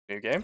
New game?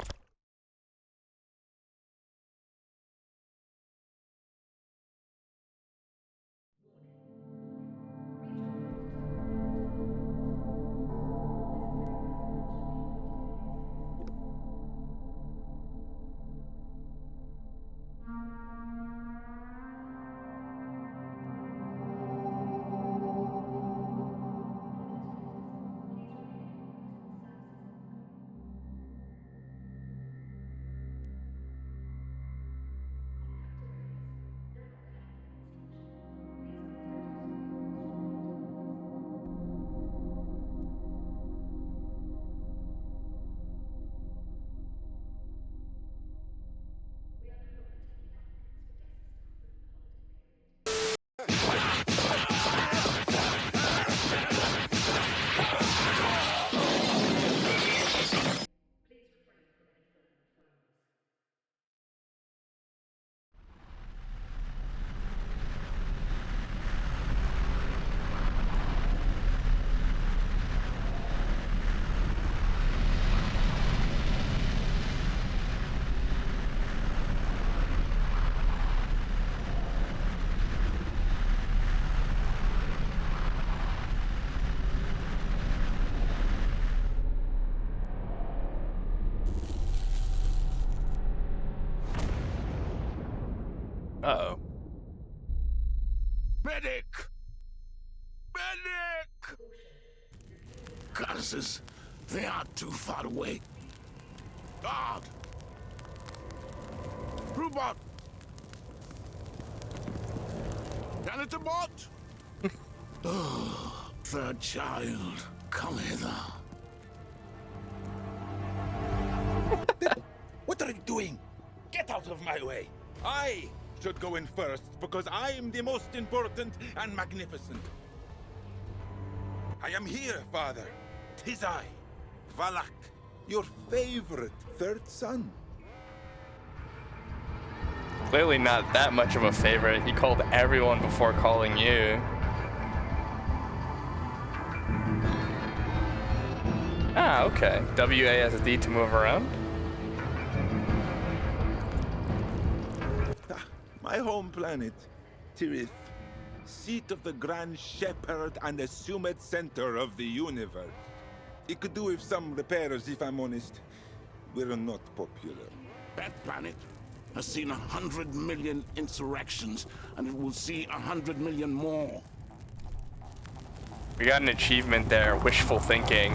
Uh-oh. Medic! Medic! Goddesses, they are too far away. Guard! Robot! Janitor-bot! Oh, third child, come hither. What are you doing? Get out of my way! I should go in first because I am the most important and magnificent. I am here, Father. 'Tis I, Vvlack, your favorite third son. Clearly not that much of a favorite. He called everyone before calling you. Ah, okay. WASD to move around. My home planet, Tyryth, seat of the Grand Shepherd and assumed center of the universe. It could do with some repairs, if I'm honest. We're not popular. That planet has seen 100 million insurrections, and it will see 100 million more. We got an achievement there, wishful thinking.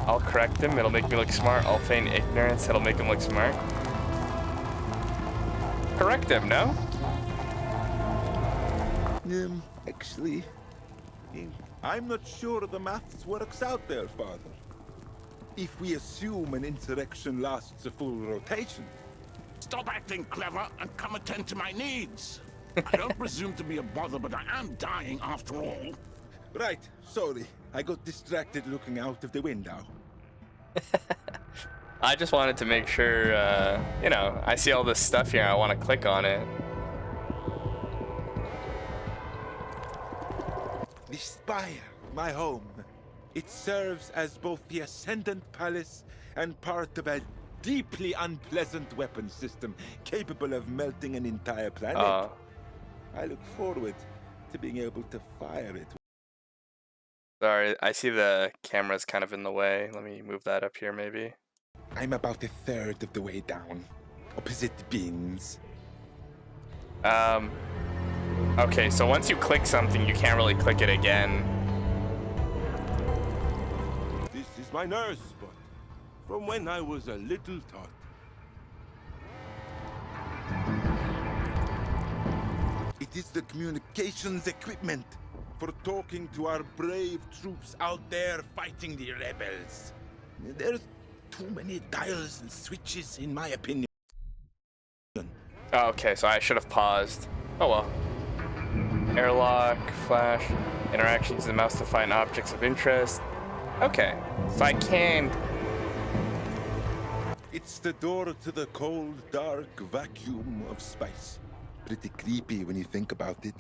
I'll correct him, it'll make me look smart. I'll feign ignorance, it'll make him look smart. Correct him, no? Actually, I'm not sure the maths works out there, Father. If we assume an insurrection lasts a full rotation. Stop acting clever and come attend to my needs. I don't presume to be a bother, but I am dying after all. Right, sorry. I got distracted looking out of the window. I just wanted to make sure, you know, I see all this stuff here, I want to click on it. The spire, my home. It serves as both the Ascendant Palace and part of a deeply unpleasant weapon system capable of melting an entire planet. I look forward to being able to fire it. Sorry, I see the camera's kind of in the way. Let me move that up here, maybe. I'm about a third of the way down, opposite the bins. Okay, so once you click something, you can't really click it again. This is my nurse spot, from when I was a little tot. It is the communications equipment for talking to our brave troops out there fighting the rebels. There's too many dials and switches, in my opinion. Oh, okay, so I should have paused. Oh well. Airlock, flash, interactions with the mouse to find objects of interest. Okay, so I can... It's the door to the cold, dark vacuum of space. Pretty creepy when you think about it.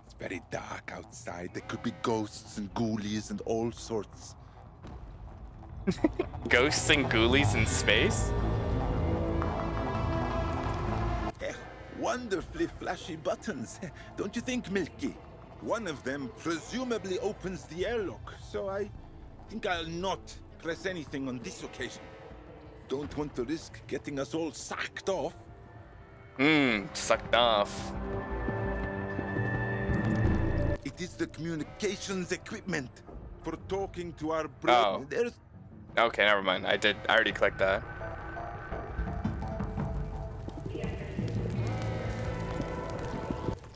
It's very dark outside. There could be ghosts and ghoulies and all sorts. Ghosts and ghoulies in space? Wonderfully flashy buttons, don't you think, Milky? One of them presumably opens the airlock, so I think I'll not press anything on this occasion. Don't want to risk getting us all sacked off. Sucked off. It is the communications equipment for talking to our Oh. brother. There's Okay, never mind. I already clicked that.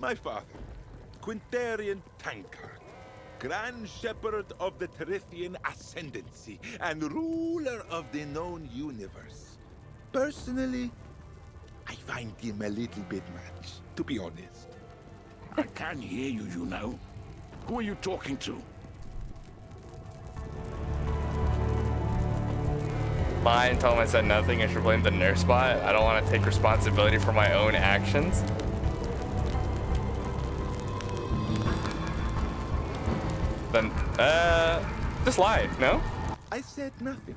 my father, Quintarian Tankard, Grand Shepherd of the Tyrythian Ascendancy and ruler of the known universe. Personally, I find him a little bit much, to be honest. I can hear you, you know. Who are you talking to? Lying, told him I said nothing and should blame the nurse bot. I don't want to take responsibility for my own actions. Then, just lie, no? I said nothing.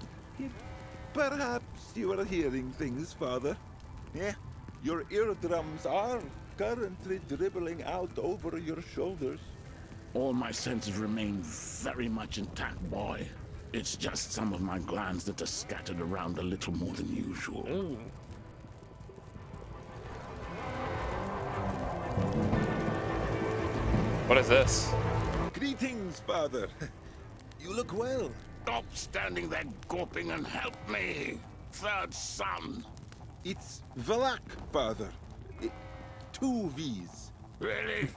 Perhaps you are hearing things, Father. Yeah, your eardrums are currently dribbling out over your shoulders. All my senses remain very much intact, boy. It's just some of my glands that are scattered around a little more than usual. What is this? Greetings, Father. You look well. Stop standing there gawping and help me. Third son. It's Vvlack, Father. 2 V's. Really?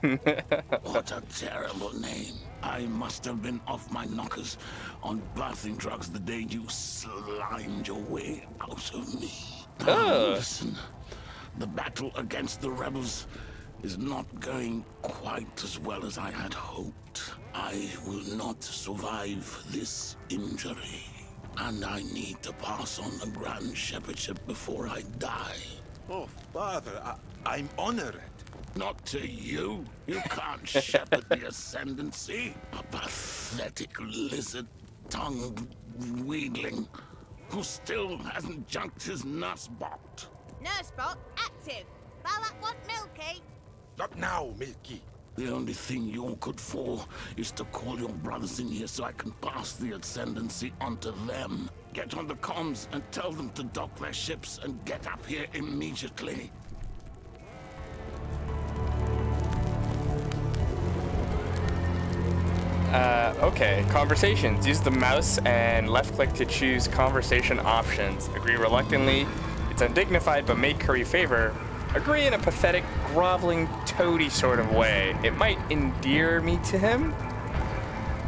What a terrible name. I must have been off my knockers on birthing drugs the day you slimed your way out of me. Now, listen, the battle against the rebels is not going quite as well as I had hoped. I will not survive this injury, and I need to pass on the Grand Shepherdship before I die. Oh, Father, I'm honored. Not to you. You can't shepherd the Ascendancy. A pathetic lizard-tongued weedling who still hasn't junked his nurse bot. Nurse bot active. Vvlack want Milky. Not now, Milky. The only thing you're good for is to call your brothers in here so I can pass the Ascendancy onto them. Get on the comms and tell them to dock their ships and get up here immediately. Okay. Conversations. Use the mouse and left click to choose conversation options. Agree reluctantly. It's undignified but may curry favor. Agree in a pathetic, groveling, toady sort of way. It might endear me to him.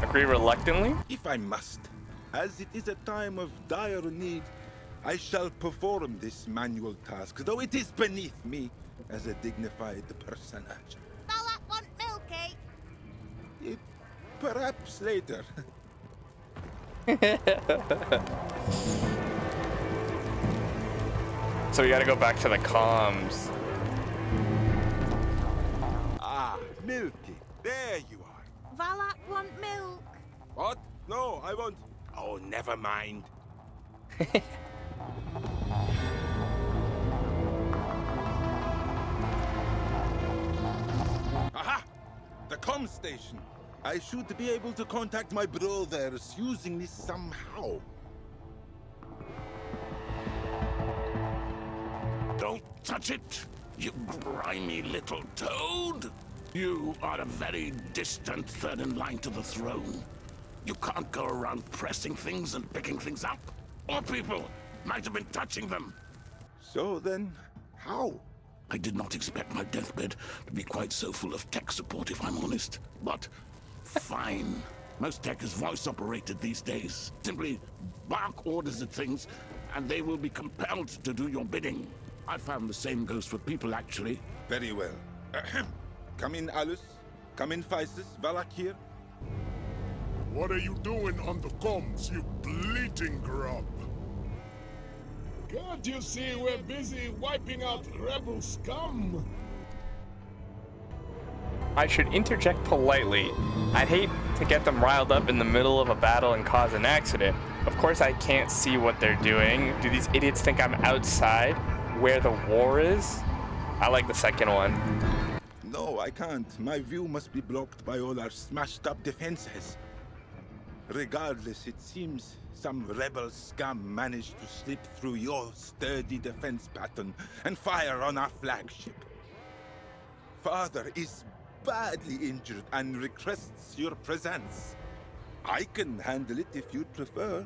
Agree reluctantly. If I must, as it is a time of dire need, I shall perform this manual task, though it is beneath me as a dignified personage. Vvlack want Milky. Perhaps later. So we gotta go back to the comms. Ah, Milky, there you are. Vvlack want milk. What? No, I won't. Oh, never mind. Aha! The comm station. I should be able to contact my brothers using this somehow. Don't touch it, you grimy little toad. You are a very distant third in line to the throne. You can't go around pressing things and picking things up. Or people might have been touching them. So then, how? I did not expect my deathbed to be quite so full of tech support, if I'm honest. But fine. Most tech is voice operated these days. Simply bark orders at things, and they will be compelled to do your bidding. I found the same goes for people, actually. Very well. Ahem. Come in, Alice. Come in, Physis. Vvlack here. What are you doing on the comms, you bleating grub? Can't you see we're busy wiping out rebel scum? I should interject politely. I'd hate to get them riled up in the middle of a battle and cause an accident. Of course I can't see what they're doing. Do these idiots think I'm outside where the war is? I like the second one. No, I can't. My view must be blocked by all our smashed up defenses. Regardless, it seems some rebel scum managed to slip through your sturdy defense pattern and fire on our flagship. Father is badly injured and requests your presence. I can handle it if you'd prefer.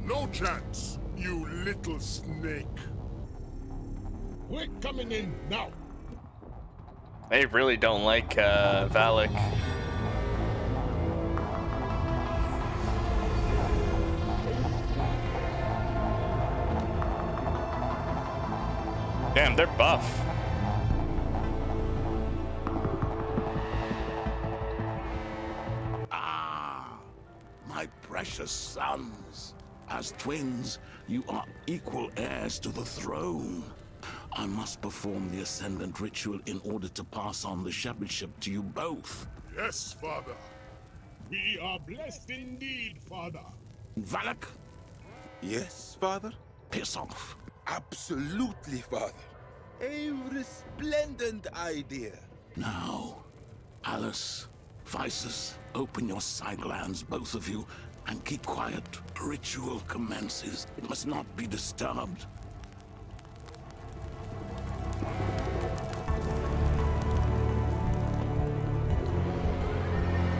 No chance, you little snake. We're coming in now. They really don't like Vvlack. Damn, they're buff. My precious sons. As twins, you are equal heirs to the throne. I must perform the Ascendant ritual in order to pass on the shepherdship to you both. Yes, Father. We are blessed indeed, Father. Vvlack, Yes, Father? piss off. Absolutely, Father. A resplendent idea. Now, Alice, Visus, open your side glands, both of you, and keep quiet. Ritual commences. It must not be disturbed.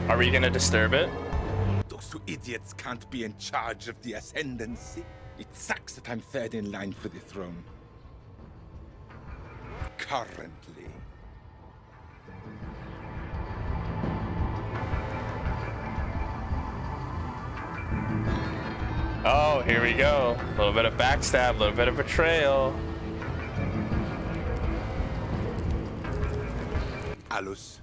Are we gonna disturb it? Those two idiots can't be in charge of the ascendancy. It sucks that I'm third in line for the throne. Currently. Oh, here we go. A little bit of backstab, a little bit of betrayal. Alus,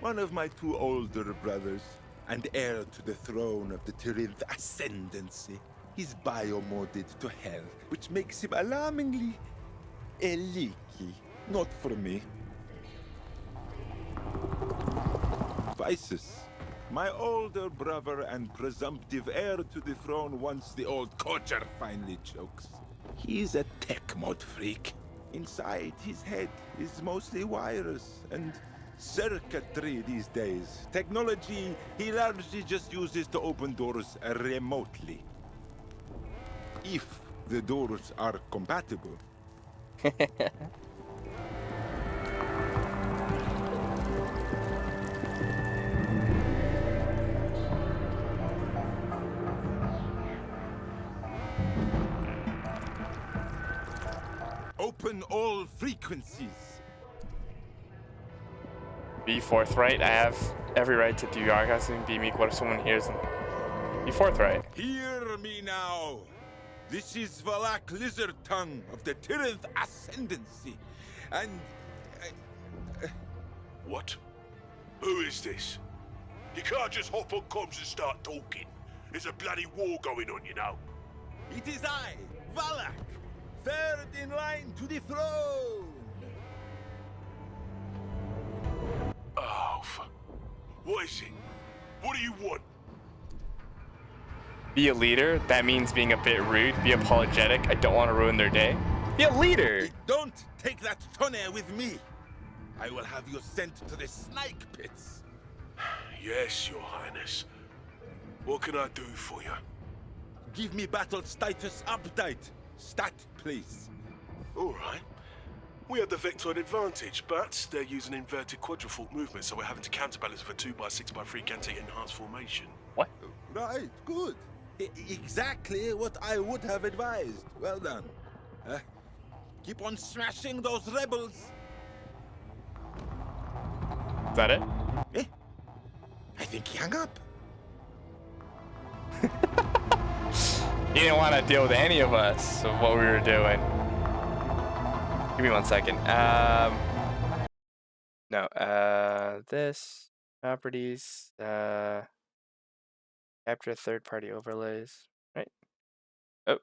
one of my two older brothers, and heir to the throne of the Tyrythian ascendancy, is biomoded to hell, which makes him alarmingly leaky. Not for me. Visus, my older brother and presumptive heir to the throne once the old cocher finally chokes. He's a tech mod freak. Inside his head is mostly wires and circuitry these days. Technology he largely just uses to open doors remotely. If the doors are compatible. Open all frequencies. Be forthright. I have every right to do sarcasm. Be meek. What if someone hears them? Be forthright. Hear me now. This is Vvlack Lizardtongue of the Tyryth Ascendancy. And... What? Who is this? You can't just hop on comms and start talking. There's a bloody war going on, you know. it is I, Vvlack, third in line to the throne. Oh, what is it? What do you want? Be a leader. That means being a bit rude. Be apologetic. I don't want to ruin their day. Be a leader. Don't take that tonner with me. I will have you sent to the snake pits. Yes, Your Highness. What can I do for you? Give me battle status update. Stat, please. All right. We have the vectoid advantage, but they're using inverted quadrifork movement, so we're having to counterbalance with a 2x6x3 Gante enhanced formation. What? Right, good. Exactly what I would have advised. Well done. Keep on smashing those rebels. Is that it? Eh? I think he hung up. He didn't want to deal with any of us of what we were doing. Give me 1 second. This properties, capture third-party overlays, right? Oh.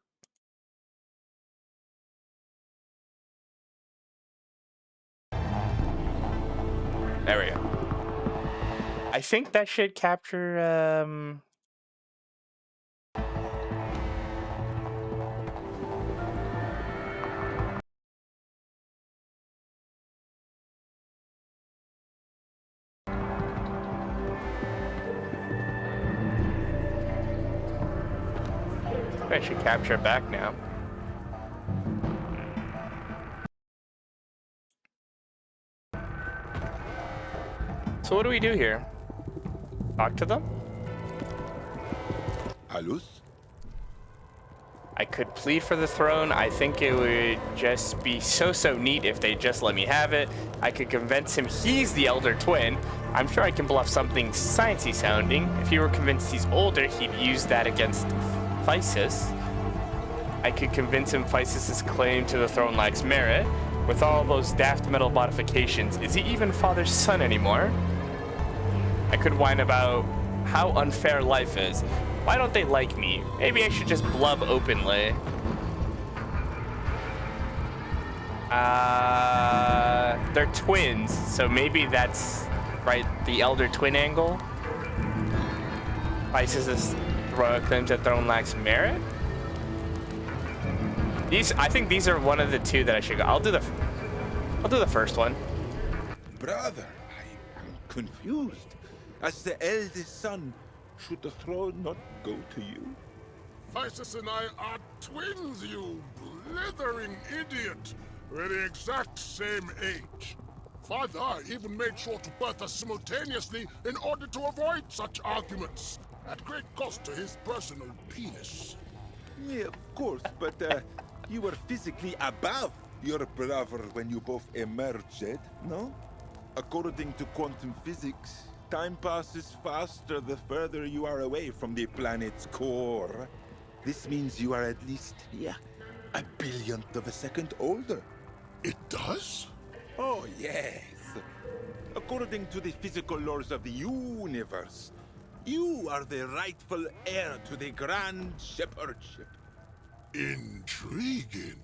There we go. I think that should capture, I should capture it back now. So what do we do here? Talk to them? Alus? I could plead for the throne. I think it would just be so neat if they just let me have it. I could convince him he's the elder twin. I'm sure I can bluff something sciencey sounding. If he were convinced he's older, he'd use that against Physis. I could convince him Physis's claim to the throne lacks merit. With all those daft metal modifications, is he even father's son anymore? I could whine about how unfair life is. Why don't they like me? Maybe I should just blub openly. They're twins, so maybe that's right, the elder twin angle. Physis' claim to the throne lacks merit. I think these are one of the two that I should go. I'll do the first one. Brother, I am confused. As the eldest son, should the throne not go to you? Physis and I are twins, you blithering idiot. We're the exact same age. Father even made sure to birth us simultaneously in order to avoid such arguments, at great cost to his personal penis. Yeah, of course, but you were physically above your brother when you both emerged, no? According to quantum physics, time passes faster the further you are away from the planet's core. This means you are at least, a billionth of a second older. It does? Oh, yes. According to the physical laws of the universe, you are the rightful heir to the Grand Shepherdship. Intriguing.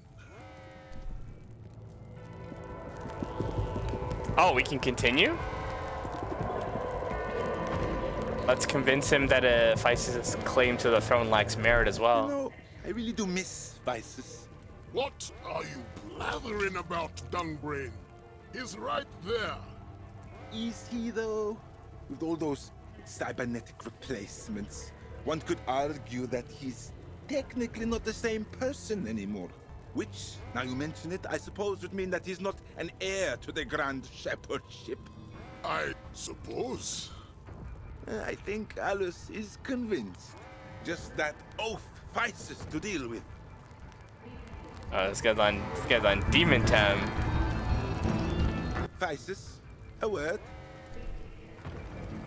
Oh, we can continue? Let's convince him that Physis' claim to the throne lacks merit as well. You know, I really do miss Physis. What are you blathering about, Dungbrain? He's right there. Is he, though? With all those cybernetic replacements, one could argue that he's technically not the same person anymore. Which, now you mention it, I suppose would mean that he's not an heir to the Grand Shepherdship. I suppose. I think Alice is convinced. Just that oaf Physis to deal with. Oh, this guy's on demon time. Physis, a word.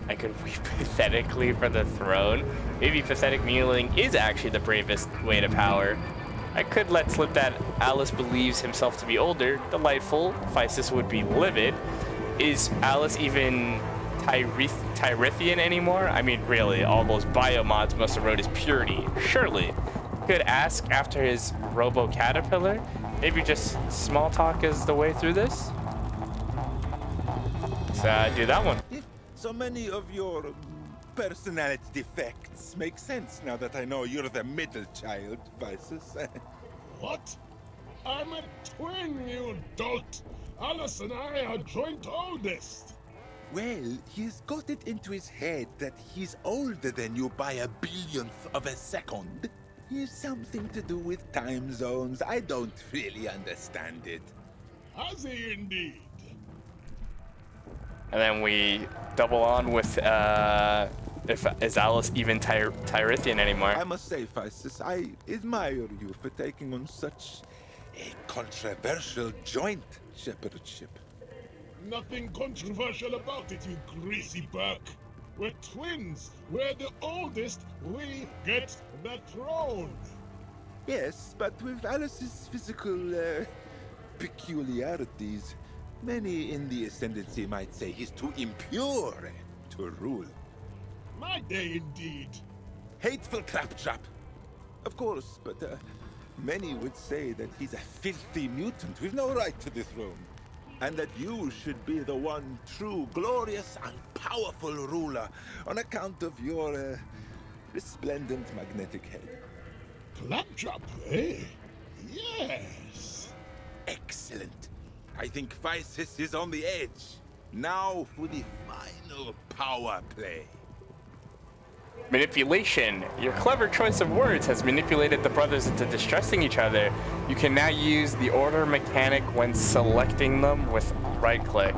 I could weep pathetically for the throne. Maybe pathetic kneeling is actually the bravest way to power. I could let slip that Alice believes himself to be older. Delightful. Physis would be livid. Is Alice even Tyrythian anymore? I mean, really, all those biomods must have wrote his purity. Surely. Could ask after his robo-caterpillar. Maybe just small talk is the way through this? Let's do that one. So many of your personality defects make sense now that I know you're the middle child, Physis. What? I'm a twin, you dolt. Alice and I are joint oldest. Well, he's got it into his head that he's older than you by a billionth of a second. He's something to do with time zones. I don't really understand it. Has he indeed? And then we double on with, is Alice even Tyrythian anymore? I must say, Physis, I admire you for taking on such a controversial joint shepherdship. Nothing controversial about it, you greasy buck. We're twins. We're the oldest. We get the throne. Yes, but with Alice's physical peculiarities, many in the ascendancy might say he's too impure to rule. My day indeed. Hateful claptrap. Of course, but many would say that he's a filthy mutant with no right to the throne. and that you should be the one true, glorious, and powerful ruler on account of your resplendent magnetic head. Claptrap, eh? Yes. Excellent. I think Physis is on the edge. Now for the final power play. Manipulation. Your clever choice of words has manipulated the brothers into distrusting each other. You can now use the order mechanic when selecting them with right click.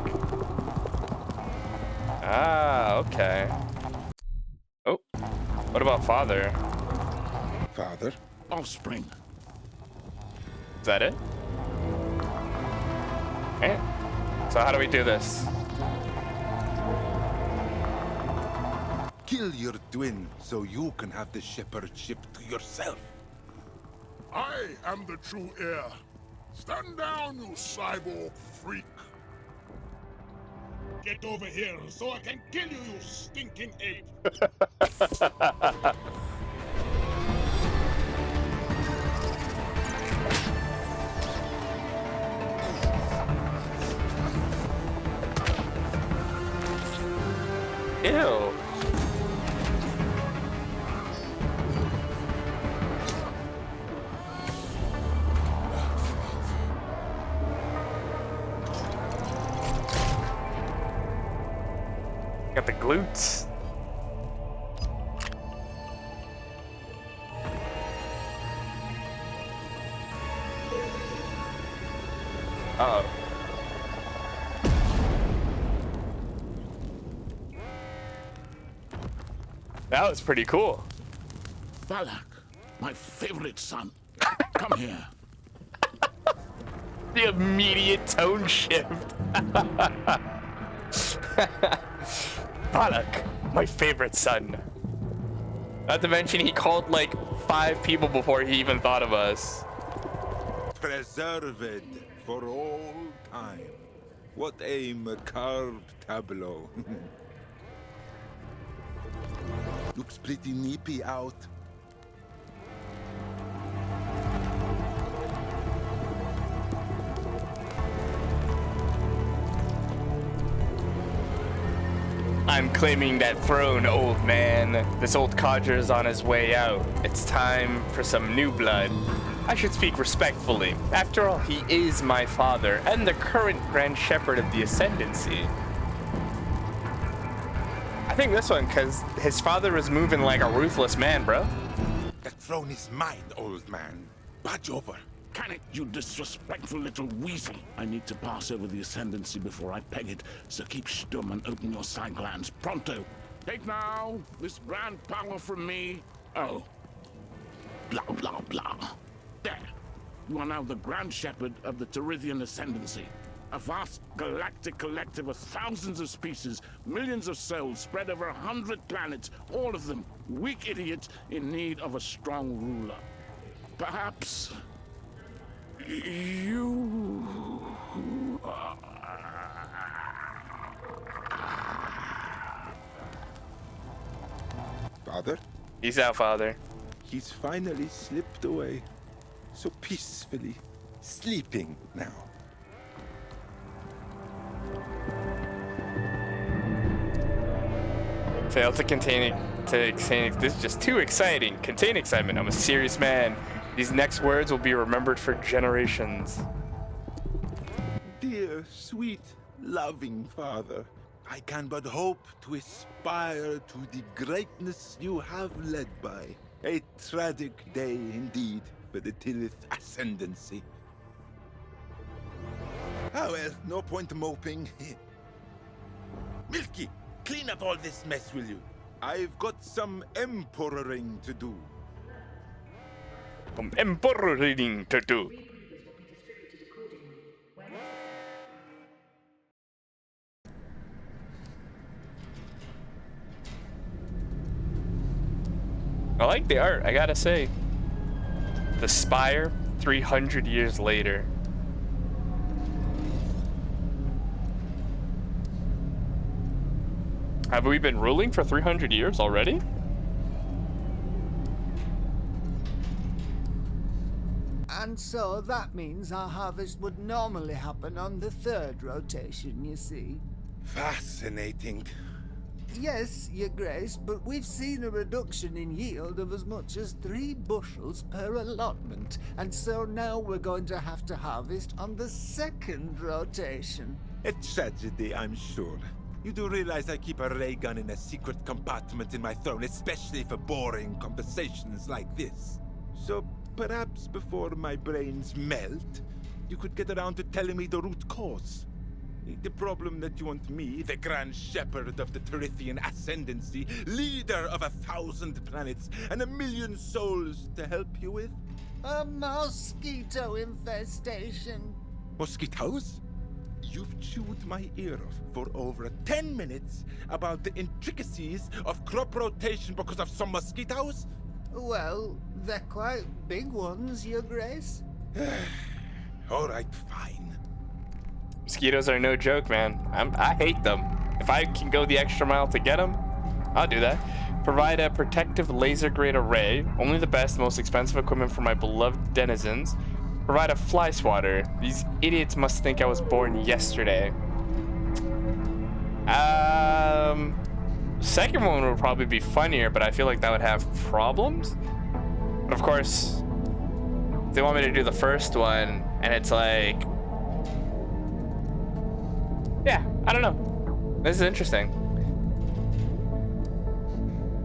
Ah, okay. Oh, what about father? Father? Offspring. Is that it? Okay. So how do we do this? Kill your twin so you can have the shepherdship to yourself. I am the true heir. Stand down, you cyborg freak. Get over here so I can kill you, you stinking ape. Ew. Got the glutes. Uh-oh. That was pretty cool. Vvlack, my favorite son. Come here. The immediate tone shift. Vvlack, my favorite son. Not to mention he called like 5 people before he even thought of us. Preserved for all time. What a macabre tableau. Looks pretty nippy out. I'm claiming that throne, old man. This old codger's on his way out. It's time for some new blood. I should speak respectfully. After all, he is my father and the current Grand Shepherd of the Ascendancy. I think this one, because his father was moving like a ruthless man, bro. The throne is mine, old man. Budge over. Can it, you disrespectful little weasel? I need to pass over the Ascendancy before I peg it, so keep stum and open your side glands pronto. Take now this grand power from me. Oh. Blah, blah, blah. There. You are now the Grand Shepherd of the Tyrythian Ascendancy. A vast galactic collective of thousands of species, millions of souls spread over 100 planets, all of them weak idiots in need of a strong ruler. Perhaps you... Father? He's out, father. He's finally slipped away. So peacefully. Sleeping now. Failed to contain this is just too exciting. Contain excitement. I'm a serious man. These next words will be remembered for generations. Dear, sweet, loving father, I can but hope to aspire to the greatness you have led by. A tragic day indeed for the Tyryth Ascendancy. Ah well, no point moping. Milky, clean up all this mess, will you? I've got some emperoring to do. Some emperor-reading to do. I like the art, I gotta say. The spire, 300 years later. Have we been ruling for 300 years already? And so that means our harvest would normally happen on the 3rd rotation, you see. Fascinating. Yes, Your Grace, but we've seen a reduction in yield of as much as 3 bushels per allotment, and so now we're going to have to harvest on the 2nd rotation. A tragedy, I'm sure. You do realize I keep a ray gun in a secret compartment in my throne, especially for boring conversations like this. So perhaps before my brains melt, you could get around to telling me the root cause. The problem that you want me, the Grand Shepherd of the Tyrythian Ascendancy, leader of 1,000 planets and 1,000,000 souls, to help you with? A mosquito infestation. Mosquitoes? You've chewed my ear off for over 10 minutes about the intricacies of crop rotation because of some mosquitoes? Well, they're quite big ones, Your Grace. All right, fine. Mosquitoes are no joke, man. I hate them. If I can go the extra mile to get them, I'll do that. Provide a protective laser grade array. Only the best, most expensive equipment for my beloved denizens. Provide a fly swatter. These idiots must think I was born yesterday. Second one would probably be funnier, but I feel like that would have problems. But of course, if they want me to do the first one, and it's like, yeah, I don't know. This is interesting.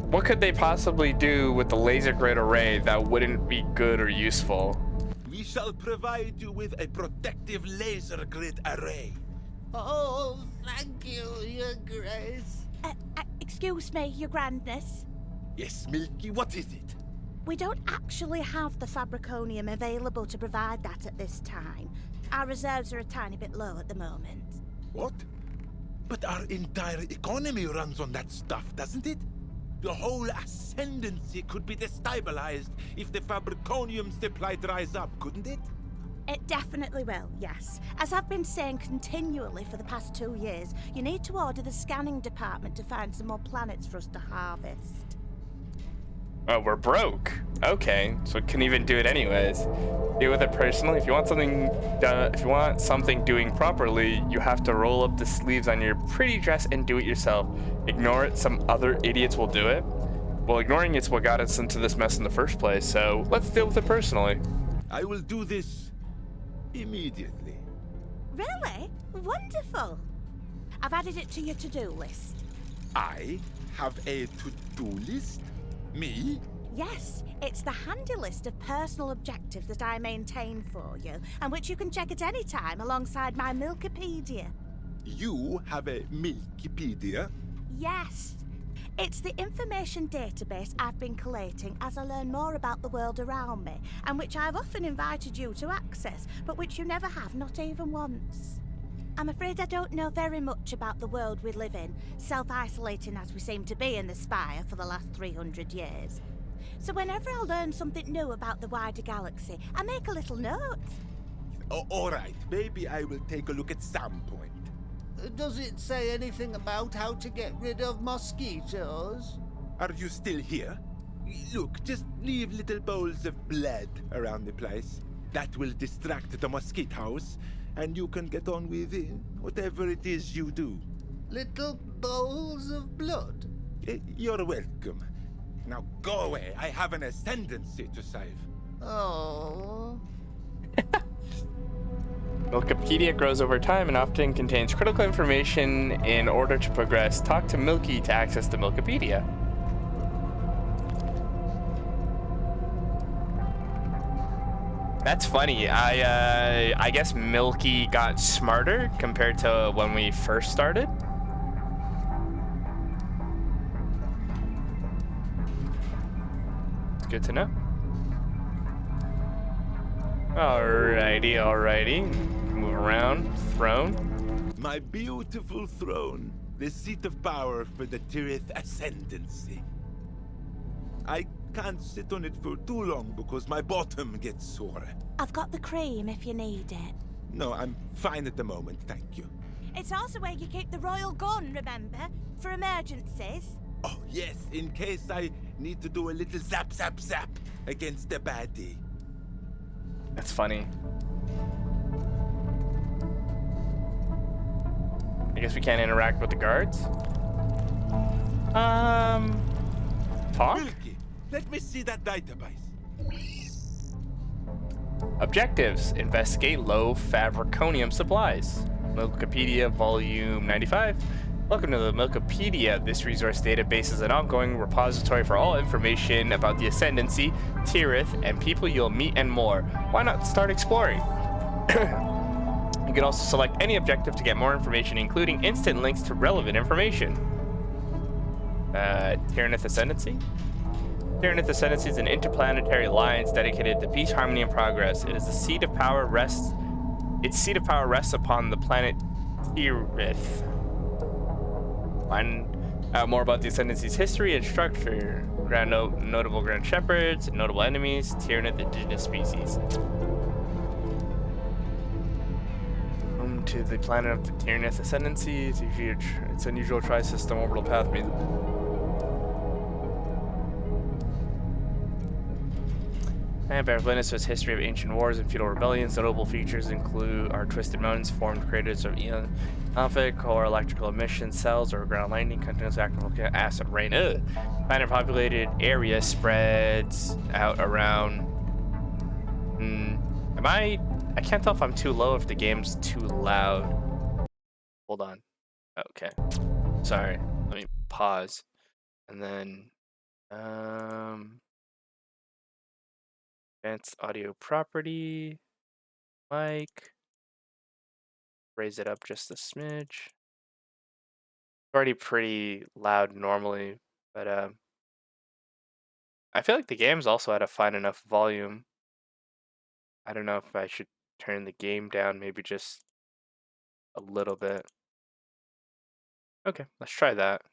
What could they possibly do with the laser grid array that wouldn't be good or useful? We shall provide you with a protective laser grid array. Oh, thank you, Your Grace. Excuse me, Your Grandness. Yes, Milky, what is it? We don't actually have the fabriconium available to provide that at this time. Our reserves are a tiny bit low at the moment. What? But our entire economy runs on that stuff, doesn't it? The whole ascendancy could be destabilized if the fabriconium supply dries up, couldn't it? It definitely will, yes. As I've been saying continually for the past 2 years, you need to order the scanning department to find some more planets for us to harvest. Oh, we're broke. Okay, so we couldn't even do it anyways. Deal with it personally. If you want something done, if you want something doing properly, you have to roll up the sleeves on your pretty dress and do it yourself. Ignore it, some other idiots will do it. Well, ignoring it's what got us into this mess in the first place, so let's deal with it personally. I will do this immediately. Really? Wonderful. I've added it to your to-do list. I have a to-do list? Me? Yes, it's the handy list of personal objectives that I maintain for you, and which you can check at any time alongside my Milkipedia. You have a Milkipedia? Yes. It's the information database I've been collating as I learn more about the world around me, and which I've often invited you to access, but which you never have, not even once. I'm afraid I don't know very much about the world we live in, self-isolating as we seem to be in the Spire for the last 300 years. So whenever I learn something new about the wider galaxy, I make a little note. Oh, all right, maybe I will take a look at some point. Does it say anything about how to get rid of mosquitoes? Are you still here? Look, just leave little bowls of blood around the place. That will distract the mosquitoes, and you can get on with whatever it is you do. Little bowls of blood? You're welcome. Now go away. I have an ascendancy to save. Oh. Milkipedia grows over time and often contains critical information. In order to progress, talk to Milky to access the Milkipedia. That's funny. I guess Milky got smarter compared to when we first started. It's good to know. Alrighty. Move around. Throne. My beautiful throne, the seat of power for the Tyryth Ascendancy. I can't sit on it for too long because my bottom gets sore. I've got the cream if you need it. No, I'm fine at the moment, thank you. It's also where you keep the royal gun, remember? For emergencies. Oh, yes, in case I need to do a little zap against the baddie. That's funny. I guess we can't interact with the guards. Talk? Wilkie, let me see that database. Objectives: investigate low fabriconium supplies. Milkopedia Volume 95. Welcome to the Milkopedia. This resource database is an ongoing repository for all information about the Ascendancy, Tirith, and people you'll meet and more. Why not start exploring? You can also select any objective to get more information, including instant links to relevant information. Tyrythian Ascendancy? Tyrythian Ascendancy is an interplanetary alliance dedicated to peace, harmony, and progress. It is the seat of power rests. Its seat of power rests upon the planet Tyrith. Find out more about the Ascendancy's history and structure. Notable Grand Shepherds, notable enemies, Tyrythian indigenous species. Home to the planet of the Tyrythian Ascendancy. Its unusual tri-system orbital path means. And bears witness to its history of ancient wars and feudal rebellions. Notable features include our twisted mountains formed craters of eon conflict, or electrical emission cells, or ground lightning, continuous active acid rain. Planet populated area spreads out around. I can't tell if I'm too low, if the game's too loud. Hold on. Okay. Sorry. Let me pause. And then advanced audio property, mic, raise it up just a smidge. It's already pretty loud normally, but I feel like the game's also at a fine enough volume. I don't know if I should turn the game down, maybe just a little bit. Okay, let's try that.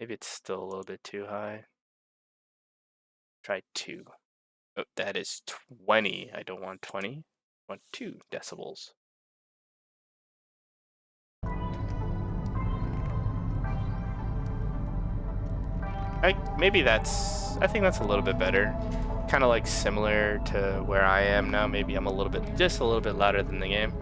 Maybe it's still a little bit too high. Try 2. Oh, that is 20. I don't want 20. I want 2 decibels. I think that's a little bit better. Kind of like similar to where I am now. Maybe I'm just a little bit louder than the game.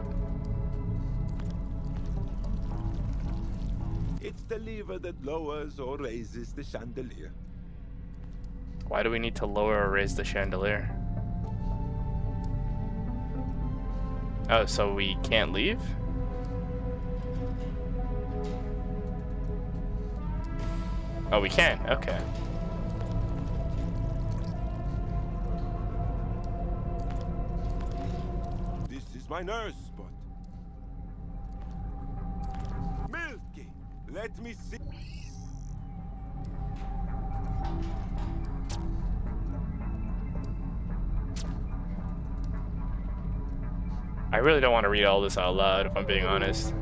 It's the lever that lowers or raises the chandelier. Why do we need to lower or raise the chandelier? Oh, so we can't leave? Oh, we can. Okay. This is my nurse spot. Milky, let me see. I really don't want to read all this out loud, if I'm being honest.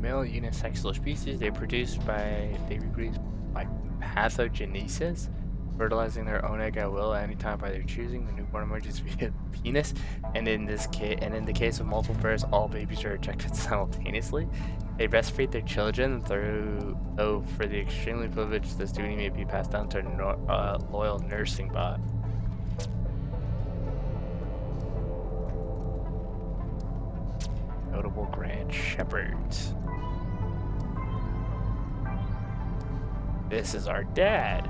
male unisexual species. They reproduce by pathogenesis, fertilizing their own egg at will anytime by their choosing. The newborn emerges via the penis, and in the case of multiple pairs, all babies are ejected simultaneously. They breastfeed their children, though for the extremely privileged, this duty may be passed down to a loyal nursing bot. Notable Grand Shepherds. This is our dad.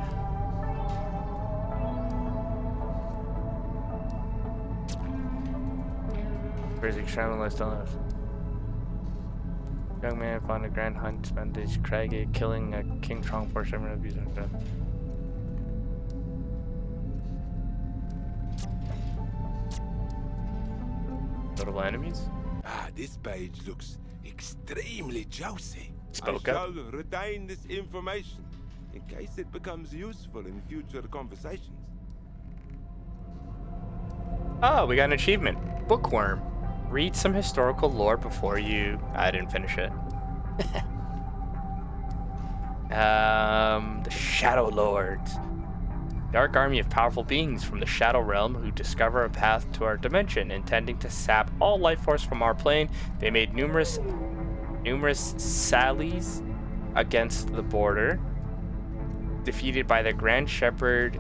Where's the extreme lifestyle? Young man found a grand hunt, spent his craggy killing a king strong for seven abuse and death. Notable enemies? Ah, this page looks extremely juicy. Spoke I up. shall retain this information in case it becomes useful in future conversations. Oh, we got an achievement. Bookworm. Read some historical lore before you... I didn't finish it. The Shadow Lords. Dark army of powerful beings from the Shadow Realm who discover a path to our dimension, intending to sap all life force from our plane. They made numerous sallies against the border, defeated by the Grand Shepherd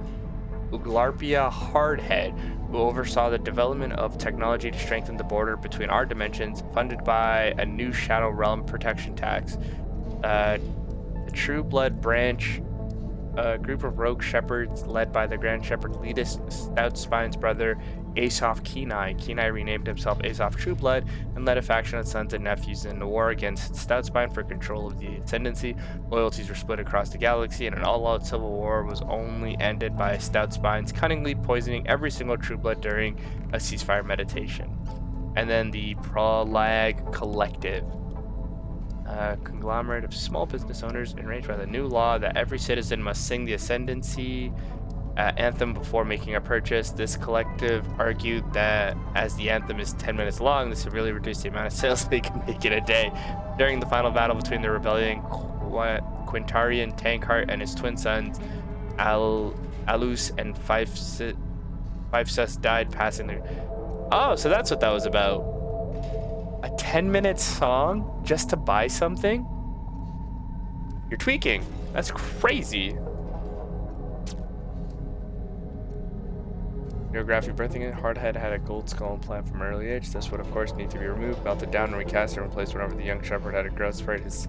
Uglarpia Hardhead, who oversaw the development of technology to strengthen the border between our dimensions, funded by a new Shadow Realm protection tax. The True Blood branch, a group of rogue shepherds led by the Grand Shepherd Letus Stoutspine's brother, Aesop Kenai. Kenai renamed himself Aesop Trueblood and led a faction of sons and nephews in a war against Stoutspine for control of the Ascendancy. Loyalties were split across the galaxy, and an all-out civil war was only ended by Stoutspines cunningly poisoning every single Trueblood during a ceasefire meditation. And then the Pralag Collective. A conglomerate of small business owners enraged by the new law that every citizen must sing the Ascendancy anthem before making a purchase. This collective argued that as the anthem is 10 minutes long, this would really reduce the amount of sales they can make in a day. During the final battle between the rebellion, Quintarian Tankheart and his twin sons, Alus and Fifesus died passing their... Oh, so that's what that was about. A 10-minute song just to buy something? You're tweaking. That's crazy. Neurographic birthing Hardhead had a gold skull implant from early age. This would of course need to be removed, melted down, and recast and replaced whenever the young shepherd had a growth spurt. His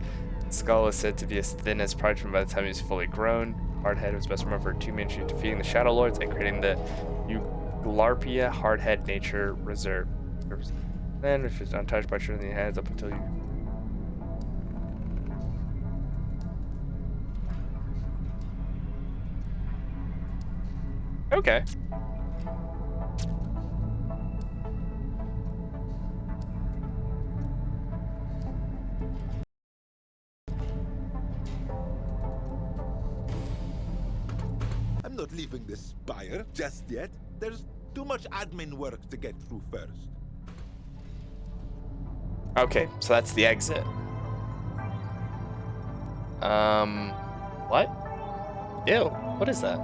skull is said to be as thin as parchment by the time he was fully grown. Hardhead was best remembered for two main issues: defeating the Shadow Lords and creating the Uglarpia Hardhead Nature Reserve. Then, which is untouched by shooting the heads up until you... Okay. I'm not leaving the spire just yet. There's too much admin work to get through first. Okay, so that's the exit. What? Ew, what is that?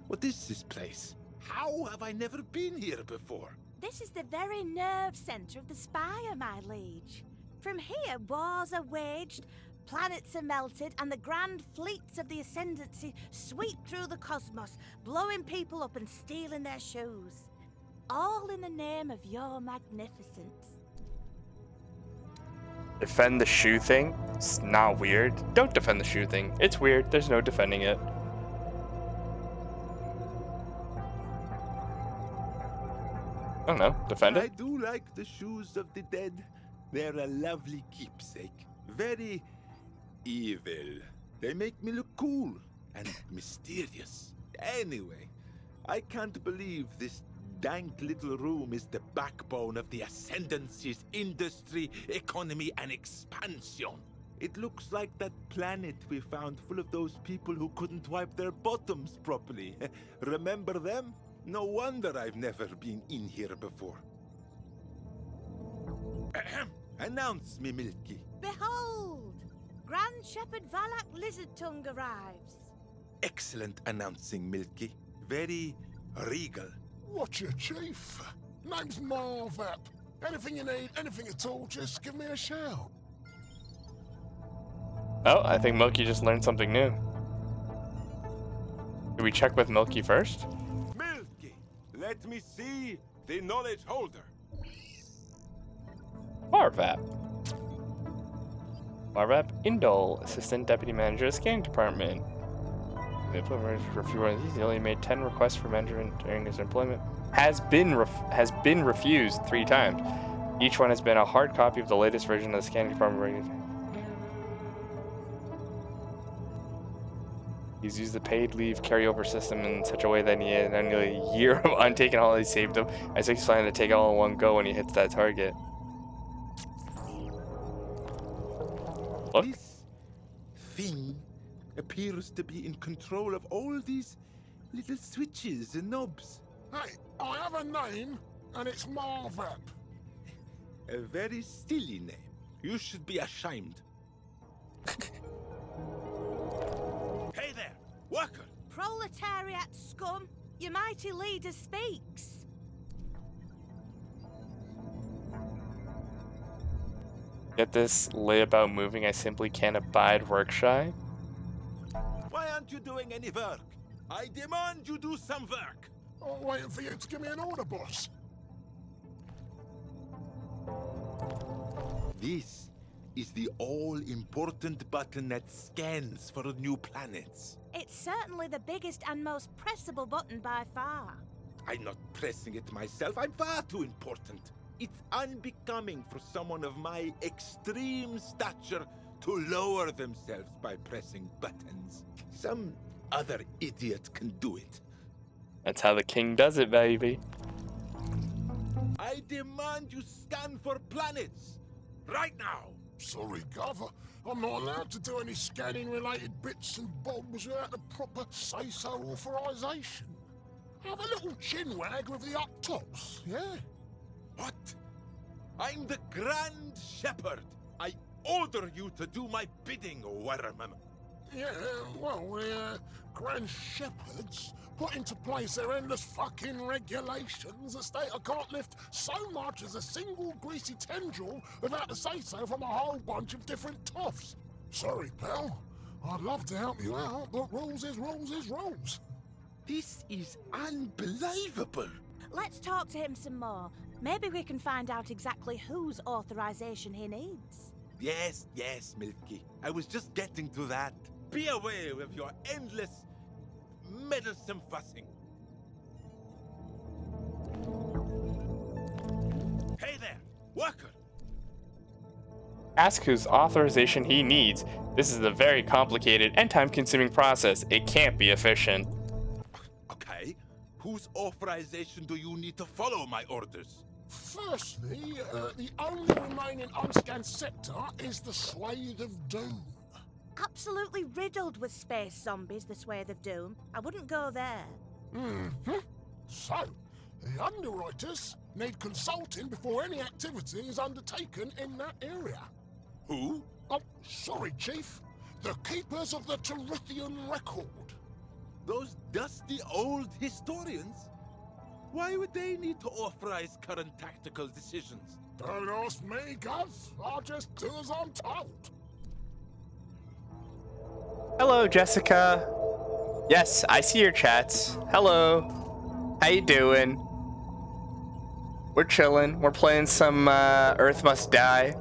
What is this place? How have I never been here before? This is the very nerve centre of the Spire, my liege. From here, wars are waged, planets are melted, and the grand fleets of the Ascendancy sweep through the cosmos, blowing people up and stealing their shoes. All in the name of your magnificence. Defend the shoe thing? It's not weird. Don't defend the shoe thing. It's weird. There's no defending it. I don't know. Defend I it? do like the shoes of the dead. They're a lovely keepsake. Very evil. They make me look cool and mysterious. Anyway, I can't believe this dank little room is the backbone of the Ascendancy's industry, economy, and expansion. It looks like that planet we found full of those people who couldn't wipe their bottoms properly. Remember them? No wonder I've never been in here before. Announce me, Milky. Behold! Grand Shepherd Vvlack Lizardtongue arrives. Excellent announcing, Milky. Very regal. What's your chief? Name's Marvap. Anything you need, anything at all, just give me a shout. Oh, I think Milky just learned something new. Did we check with Milky first? Milky, let me see the knowledge holder. Marvap. Marvap Indole, Assistant Deputy Manager of the Scanning Department. The employment for a few of these. He only made 10 requests for management during his employment. Has been refused 3 times. Each one has been a hard copy of the latest version of the Scanning Department. He's used the paid leave carryover system in such a way that he had nearly a year of untaken holidays saved him. I think he's planning to take it all in one go when he hits that target. Look. This thing appears to be in control of all these little switches and knobs. Hey, I have a name, and it's Marvap. A very silly name. You should be ashamed. Hey there, worker! Proletariat scum, your mighty leader speaks. Get this layabout moving. I simply can't abide work shy. Why aren't you doing any work? I demand you do some work. I'm waiting for you to give me an order, boss. This is the all-important button that scans for new planets. It's certainly the biggest and most pressable button by far. I'm not pressing it myself. I'm far too important. It's unbecoming for someone of my extreme stature to lower themselves by pressing buttons. Some other idiot can do it. That's how the king does it, baby. I demand you scan for planets. Right now. Sorry, Gov. I'm not allowed to do any scanning-related bits and bobs without the proper say-so authorization. Have a little chinwag with the up-tops, yeah? What? I'm the Grand Shepherd. I order you to do my bidding, Werman. Yeah, well, we're Grand Shepherds put into place their endless fucking regulations. The state I can't lift so much as a single greasy tendril without a say-so from a whole bunch of different toffs. Sorry, pal. I'd love to help you out, but rules is rules is rules. This is unbelievable. Let's talk to him some more. Maybe we can find out exactly whose authorization he needs. Yes, Milky. I was just getting to that. Be away with your endless, meddlesome fussing. Hey there, worker! Ask whose authorization he needs. This is a very complicated and time-consuming process. It can't be efficient. Okay, whose authorization do you need to follow my orders? Firstly, the only remaining unscanned sector is the Swathe of Doom. Absolutely riddled with space zombies, the Swathe of Doom. I wouldn't go there. So, the underwriters need consulting before any activity is undertaken in that area. Who? Oh, sorry, Chief. The Keepers of the Tyrythian Record. Those dusty old historians? Why would they need to authorize current tactical decisions? Don't ask me, Gov. I'll just do as I'm told. Hello, Jessica. Yes, I see your chats. Hello. How you doing? We're chilling. We're playing some Earth Must Die.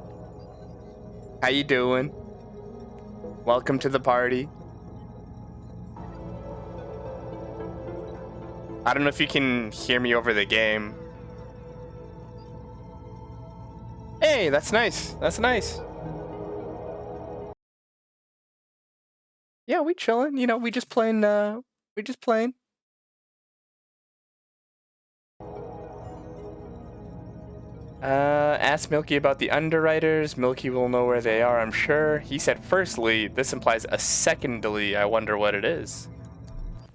How you doing? Welcome to the party. I don't know if you can hear me over the game. Hey, that's nice. That's nice. Yeah, we chilling. You know, we just playing. Ask Milky about the underwriters. Milky will know where they are, I'm sure. He said firstly. This implies a secondly. I wonder what it is.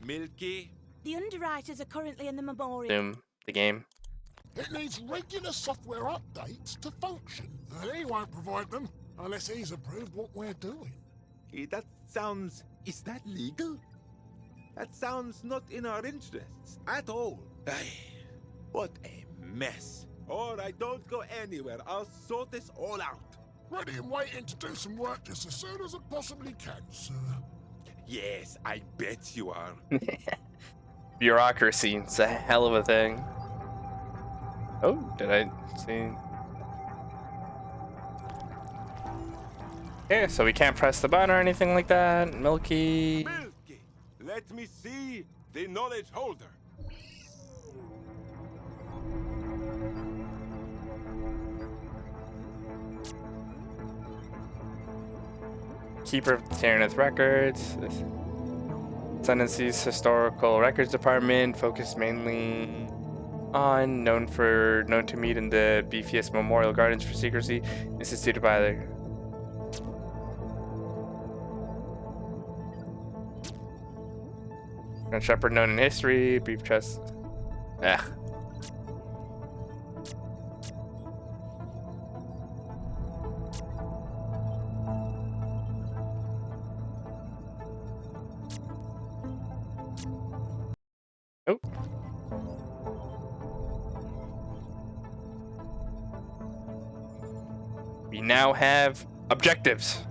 Milky? The underwriters are currently in the memorial. The game. It needs regular software updates to function. And he won't provide them unless he's approved what we're doing. That sounds... Is that legal? That sounds not in our interests at all. Ay, what a mess. All right, don't go anywhere. I'll sort this all out. Ready and waiting to do some work just as soon as I possibly can, sir. Yes, I bet you are. Bureaucracy, it's a hell of a thing. Oh, did I see? Okay, so we can't press the button or anything like that. Milky. Milky, let me see the knowledge holder. Keeper of the Tyrythian records. Ascendancy's historical records department focused mainly on known to meet in the beefiest memorial gardens for secrecy instituted by the Grand Shepherd known in history, beef chest. Ugh. Oh. We now have objectives.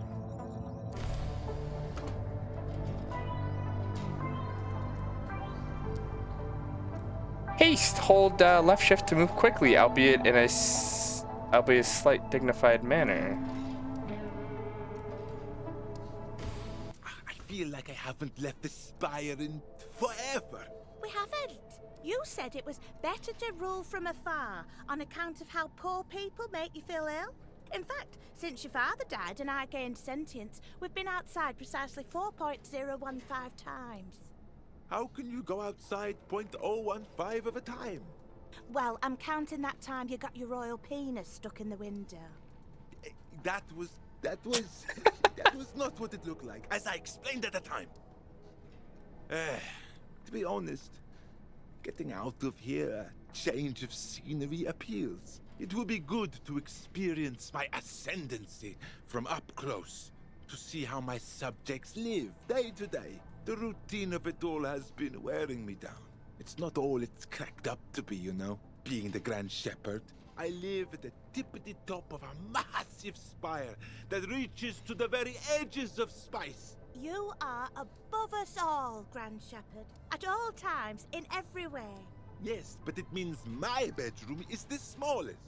Haste. Hold left shift to move quickly, albeit in a slight dignified manner. I feel like I haven't left the spire in forever. We haven't. You said it was better to rule from afar on account of how poor people make you feel ill. In fact, since your father died and I gained sentience, we've been outside precisely 4.015 times. How can you go outside 0.015 of a time? Well, I'm counting that time you got your royal penis stuck in the window. That was not what it looked like, as I explained at the time. To be honest, getting out of here, a change of scenery appeals. It will be good to experience my ascendancy from up close, to see how my subjects live day to day. The routine of it all has been wearing me down. It's not all it's cracked up to be, you know, being the Grand Shepherd. I live at the tippity top of a massive spire that reaches to the very edges of spice. You are above us all, Grand Shepherd. At all times, in every way. Yes, but it means my bedroom is the smallest.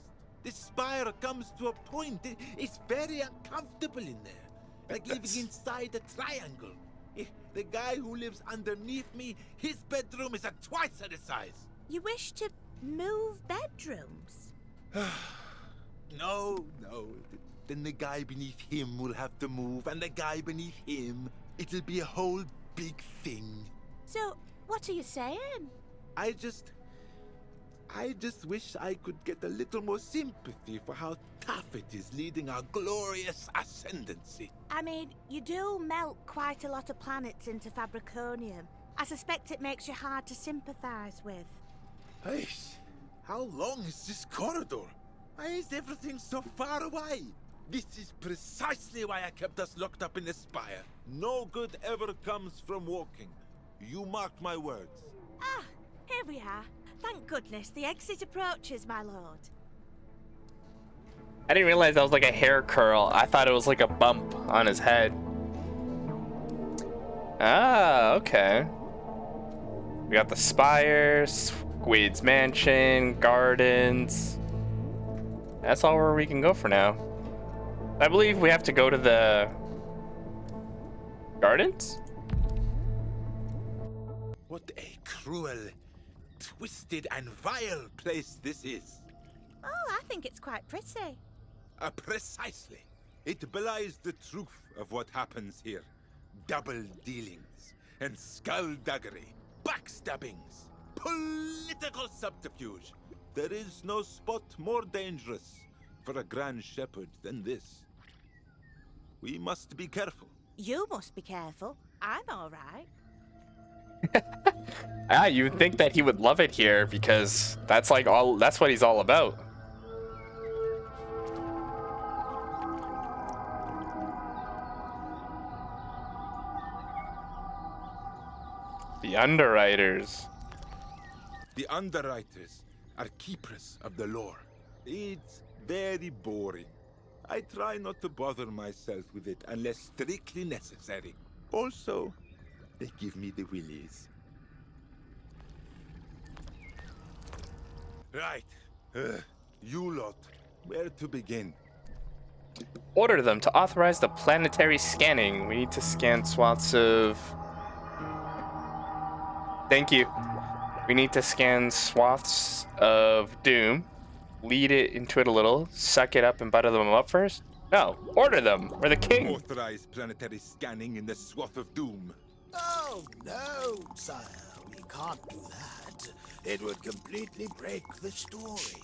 The spire comes to a point. It's very uncomfortable in there. Like living inside a triangle. The guy who lives underneath me, his bedroom is twice the size. You wish to move bedrooms? No. Then the guy beneath him will have to move, and the guy beneath him. It'll be a whole big thing. So, what are you saying? I just wish I could get a little more sympathy for how tough it is leading our glorious ascendancy. I mean, you do melt quite a lot of planets into Fabriconium. I suspect it makes you hard to sympathize with. Hey, how long is this corridor? Why is everything so far away? This is precisely why I kept us locked up in the spire. No good ever comes from walking. You mark my words. Ah, here we are. Thank goodness the exit approaches, my lord. I didn't realize that was like a hair curl. I thought it was like a bump on his head. Ah, okay. We got the spire, Squid's mansion, gardens. That's all where we can go for now. I believe we have to go to the gardens? What a cruel, twisted and vile place this is. Oh, I think it's quite pretty. Precisely. It belies the truth of what happens here. Double dealings and skullduggery, backstabbings, political subterfuge. There is no spot more dangerous for a Grand Shepherd than this. We must be careful. You must be careful. I'm all right. Ah, you'd think that he would love it here because that's like that's what he's all about. The underwriters. The underwriters are keepers of the lore. It's very boring. I try not to bother myself with it unless strictly necessary. Also, they give me the willies. Right. You lot, where to begin? Order them to authorize the planetary scanning. We need to scan swaths of... Thank you. We need to scan swaths of doom. Lead it into it a little. Suck it up and butter them up first? No. Order them. We're the king. Authorize planetary scanning in the swath of doom. Oh, no, sire. We can't do that. It would completely break the story.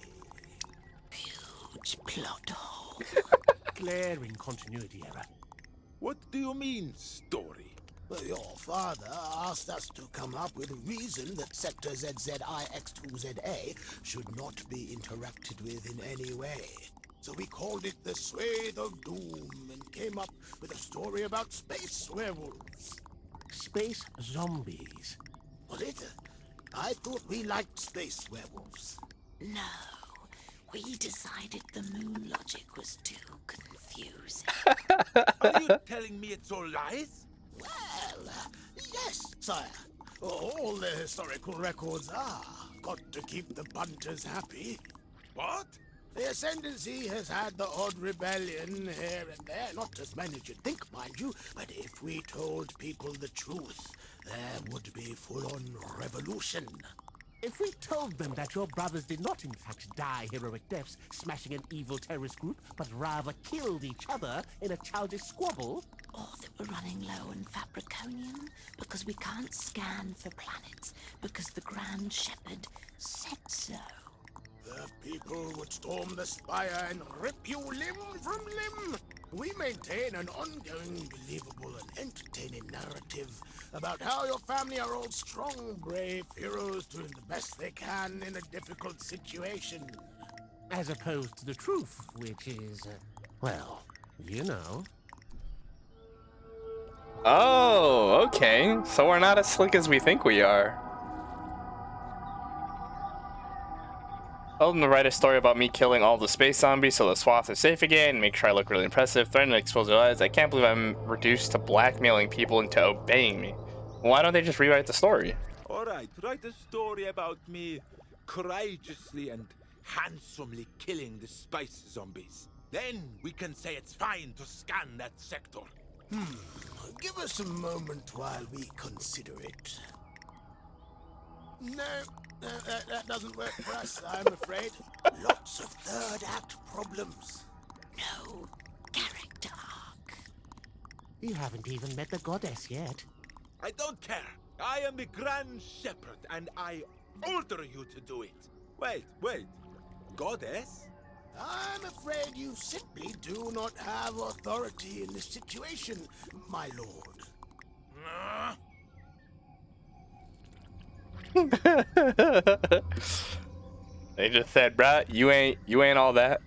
Huge plot hole. Glaring continuity error. What do you mean, story? Well, your father asked us to come up with a reason that Sector ZZIX2ZA should not be interacted with in any way. So we called it the Swathe of Doom and came up with a story about space werewolves. Space zombies. Was it? I thought we liked space werewolves. No, we decided the moon logic was too confusing. Are you telling me it's all lies? Well, yes, sire. All the historical records are. Got to keep the punters happy. What? The Ascendancy has had the odd rebellion here and there, not as many as you'd think, mind you, but if we told people the truth, there would be full-on revolution. If we told them that your brothers did not in fact die heroic deaths smashing an evil terrorist group, but rather killed each other in a childish squabble... Or that we're running low on Fabriconium because we can't scan for planets because the Grand Shepherd said so. The people would storm the spire and rip you limb from limb. We maintain an ongoing, believable and entertaining narrative about how your family are all strong, brave heroes doing the best they can in a difficult situation. As opposed to the truth, which is, well, you know... Oh, okay. So we're not as slick as we think we are. Told them to write a story about me killing all the space zombies so the swath is safe again, make sure I look really impressive, threaten to expose their lies. I can't believe I'm reduced to blackmailing people into obeying me. Why don't they just rewrite the story? Alright, write a story about me courageously and handsomely killing the spice zombies. Then we can say it's fine to scan that sector. Give us a moment while we consider it. No, that doesn't work for us, I'm afraid. Lots of third act problems. No character arc. You haven't even met the goddess yet. I don't care. I am the Grand Shepherd and I order you to do it. Wait. Goddess? I'm afraid you simply do not have authority in this situation, my lord. They just said, bruh, you ain't all that.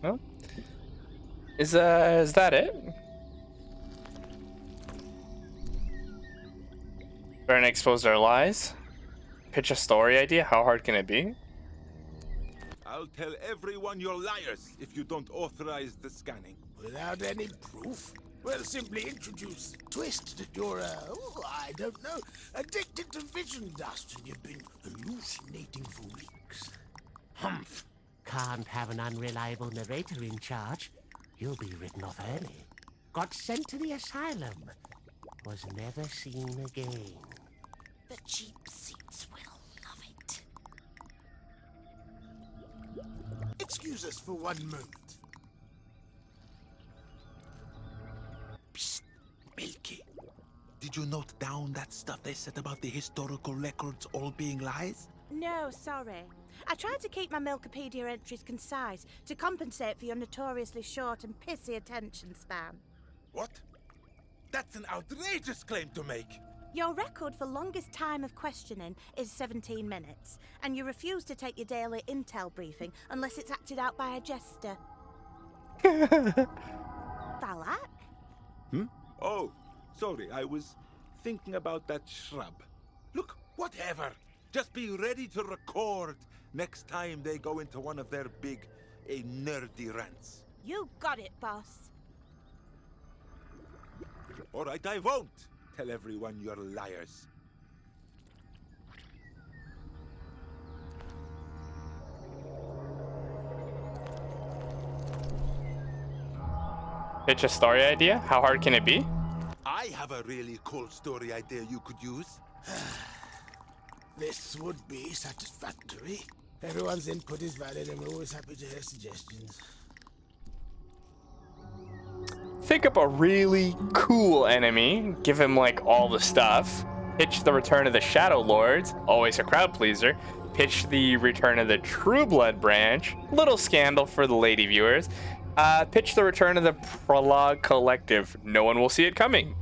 No? Is that it? Trying to expose their lies? Pitch a story idea? How hard can it be? I'll tell everyone you're liars if you don't authorize the scanning. Without any proof? We'll simply introduce a twist that you're, I don't know, addicted to vision dust and you've been hallucinating for weeks. Humph. Can't have an unreliable narrator in charge. You'll be written off early. Got sent to the asylum. Was never seen again. The cheap seats will love it. Excuse us for one moment. Psst, Milky. Did you note down that stuff they said about the historical records all being lies? No, sorry. I tried to keep my Milkipedia entries concise to compensate for your notoriously short and pissy attention span. What? That's an outrageous claim to make. Your record for longest time of questioning is 17 minutes, and you refuse to take your daily intel briefing unless it's acted out by a jester. Vvlack? Oh, sorry, I was thinking about that shrub. Look, whatever. Just be ready to record next time they go into one of their big, nerdy rants. You got it, boss. All right, I won't tell everyone you're liars. Pitch a story idea? How hard can it be? I have a really cool story idea you could use. This would be satisfactory. Everyone's input is valid and we're always happy to hear suggestions. Think up a really cool enemy, give him like all the stuff. Pitch the return of the Shadow Lords, always a crowd pleaser. Pitch the return of the True Blood branch, little scandal for the lady viewers. Pitch the return of the Prologue Collective, no one will see it coming.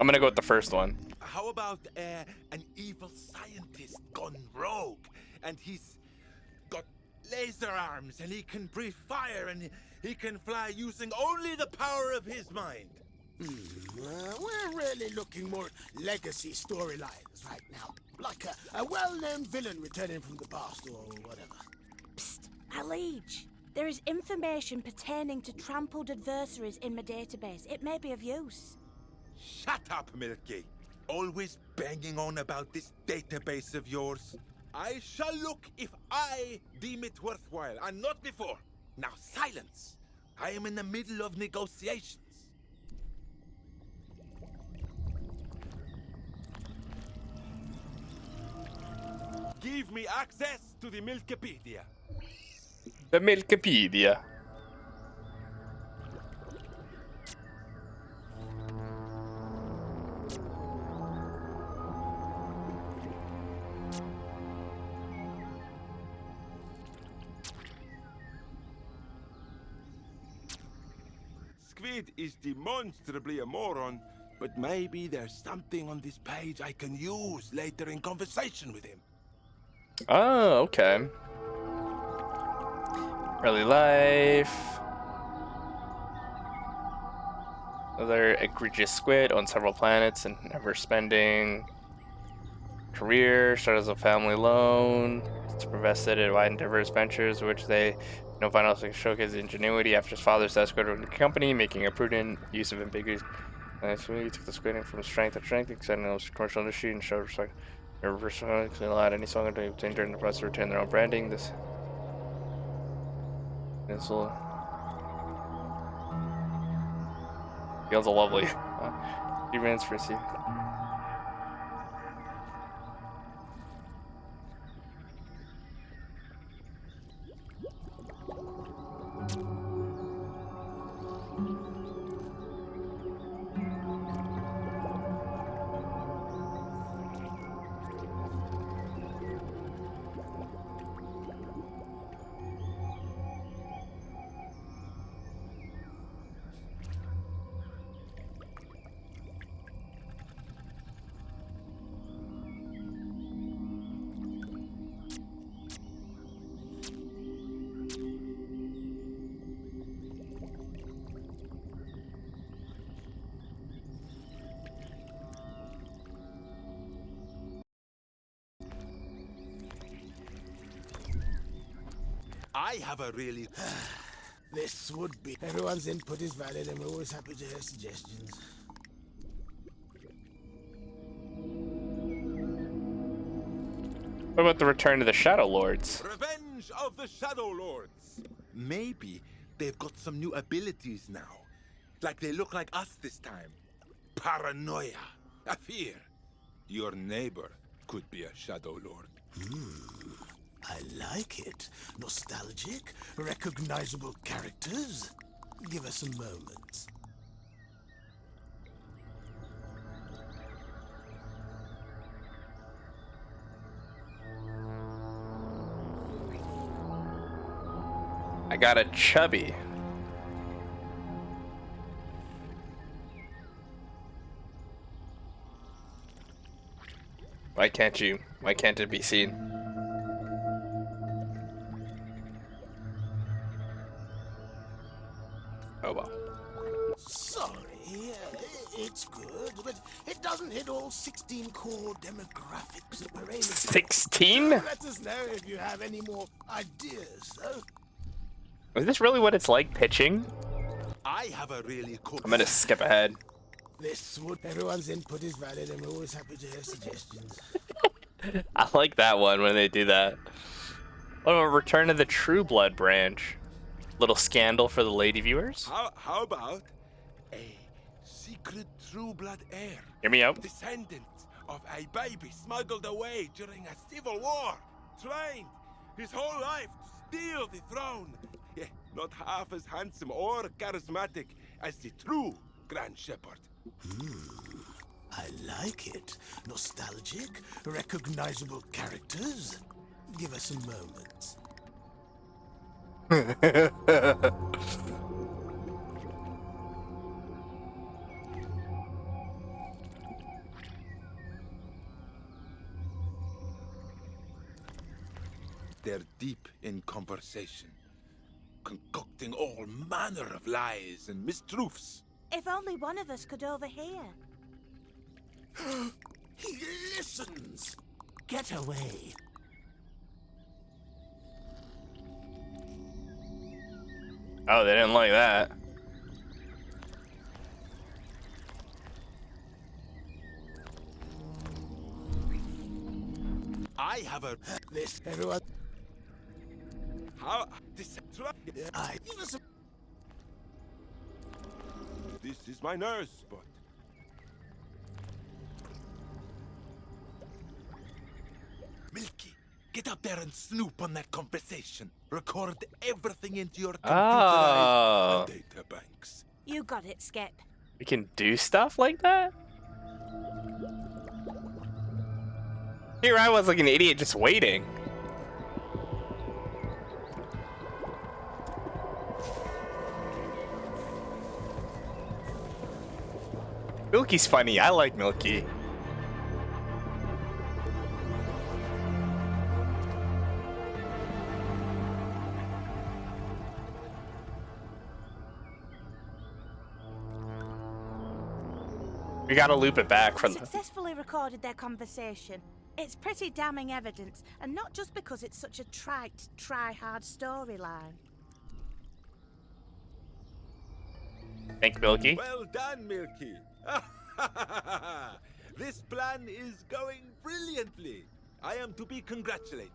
I'm gonna go with the first one. How about an evil scientist gone rogue, and he's got laser arms, and he can breathe fire, and he can fly using only the power of his mind? We're really looking more at legacy storylines right now. Like a well-known villain returning from the past or whatever. Psst, my liege. There is information pertaining to trampled adversaries in my database. It may be of use. Shut up, Milky. Always banging on about this database of yours. I shall look if I deem it worthwhile, and not before. Now, silence. I am in the middle of negotiations. Give me access to the Milkipedia. The Milkipedia. Squid is demonstrably a moron, but maybe there's something on this page I can use later in conversation with him. Oh, okay. Early life. Another egregious squid on several planets and never spending. Career, started as a family loan. It's invested in wide and diverse ventures, which they no final showcase ingenuity after his father's death in the company, making a prudent use of ambiguous. Actually, he took the squid from strength to strength, extending those commercial industry and showed respect. They allowed any song to obtain during the process to retain their own branding. This will feels lovely. 3 minutes for a seat. I have a really... This would be... Everyone's input is valid and we're always happy to hear suggestions. What about the return of the Shadow Lords? Revenge of the Shadow Lords. Maybe they've got some new abilities now. Like they look like us this time. Paranoia. A fear. Your neighbor could be a Shadow Lord. I like it. Nostalgic, recognizable characters. Give us a moment. I got a chubby. Why can't it be seen? Oh well. Sorry, it's good, but it doesn't hit all 16 core demographics that we're aiming for. 16? Let us know if you have any more ideas, though. Is this really what it's like pitching? I have a really cool. I'm gonna skip ahead. Everyone's input is valid, and we're always happy to hear suggestions. I like that one when they do that. What about Return of the True Blood branch? Little scandal for the lady viewers? How about a secret true blood heir? Hear me out. Descendant of a baby smuggled away during a civil war. Trained his whole life to steal the throne. Yeah, not half as handsome or charismatic as the true Grand Shepherd. I like it. Nostalgic, recognizable characters. Give us a moment. They're deep in conversation, concocting all manner of lies and mistruths. If only one of us could overhear. He listens. Get away. Oh, they didn't like that. I have a... This, everyone. How... This... This is my nurse spot. Milky, get up there and snoop on that conversation. Record everything into your computerized data banks. You got it, Skip. We can do stuff like that? Here I was like an idiot just waiting. Milky's funny. I like Milky. We gotta loop it back from the... Successfully recorded their conversation. It's pretty damning evidence, and not just because it's such a trite, try-hard storyline. Thank Milky. Well done, Milky. This plan is going brilliantly. I am to be congratulated.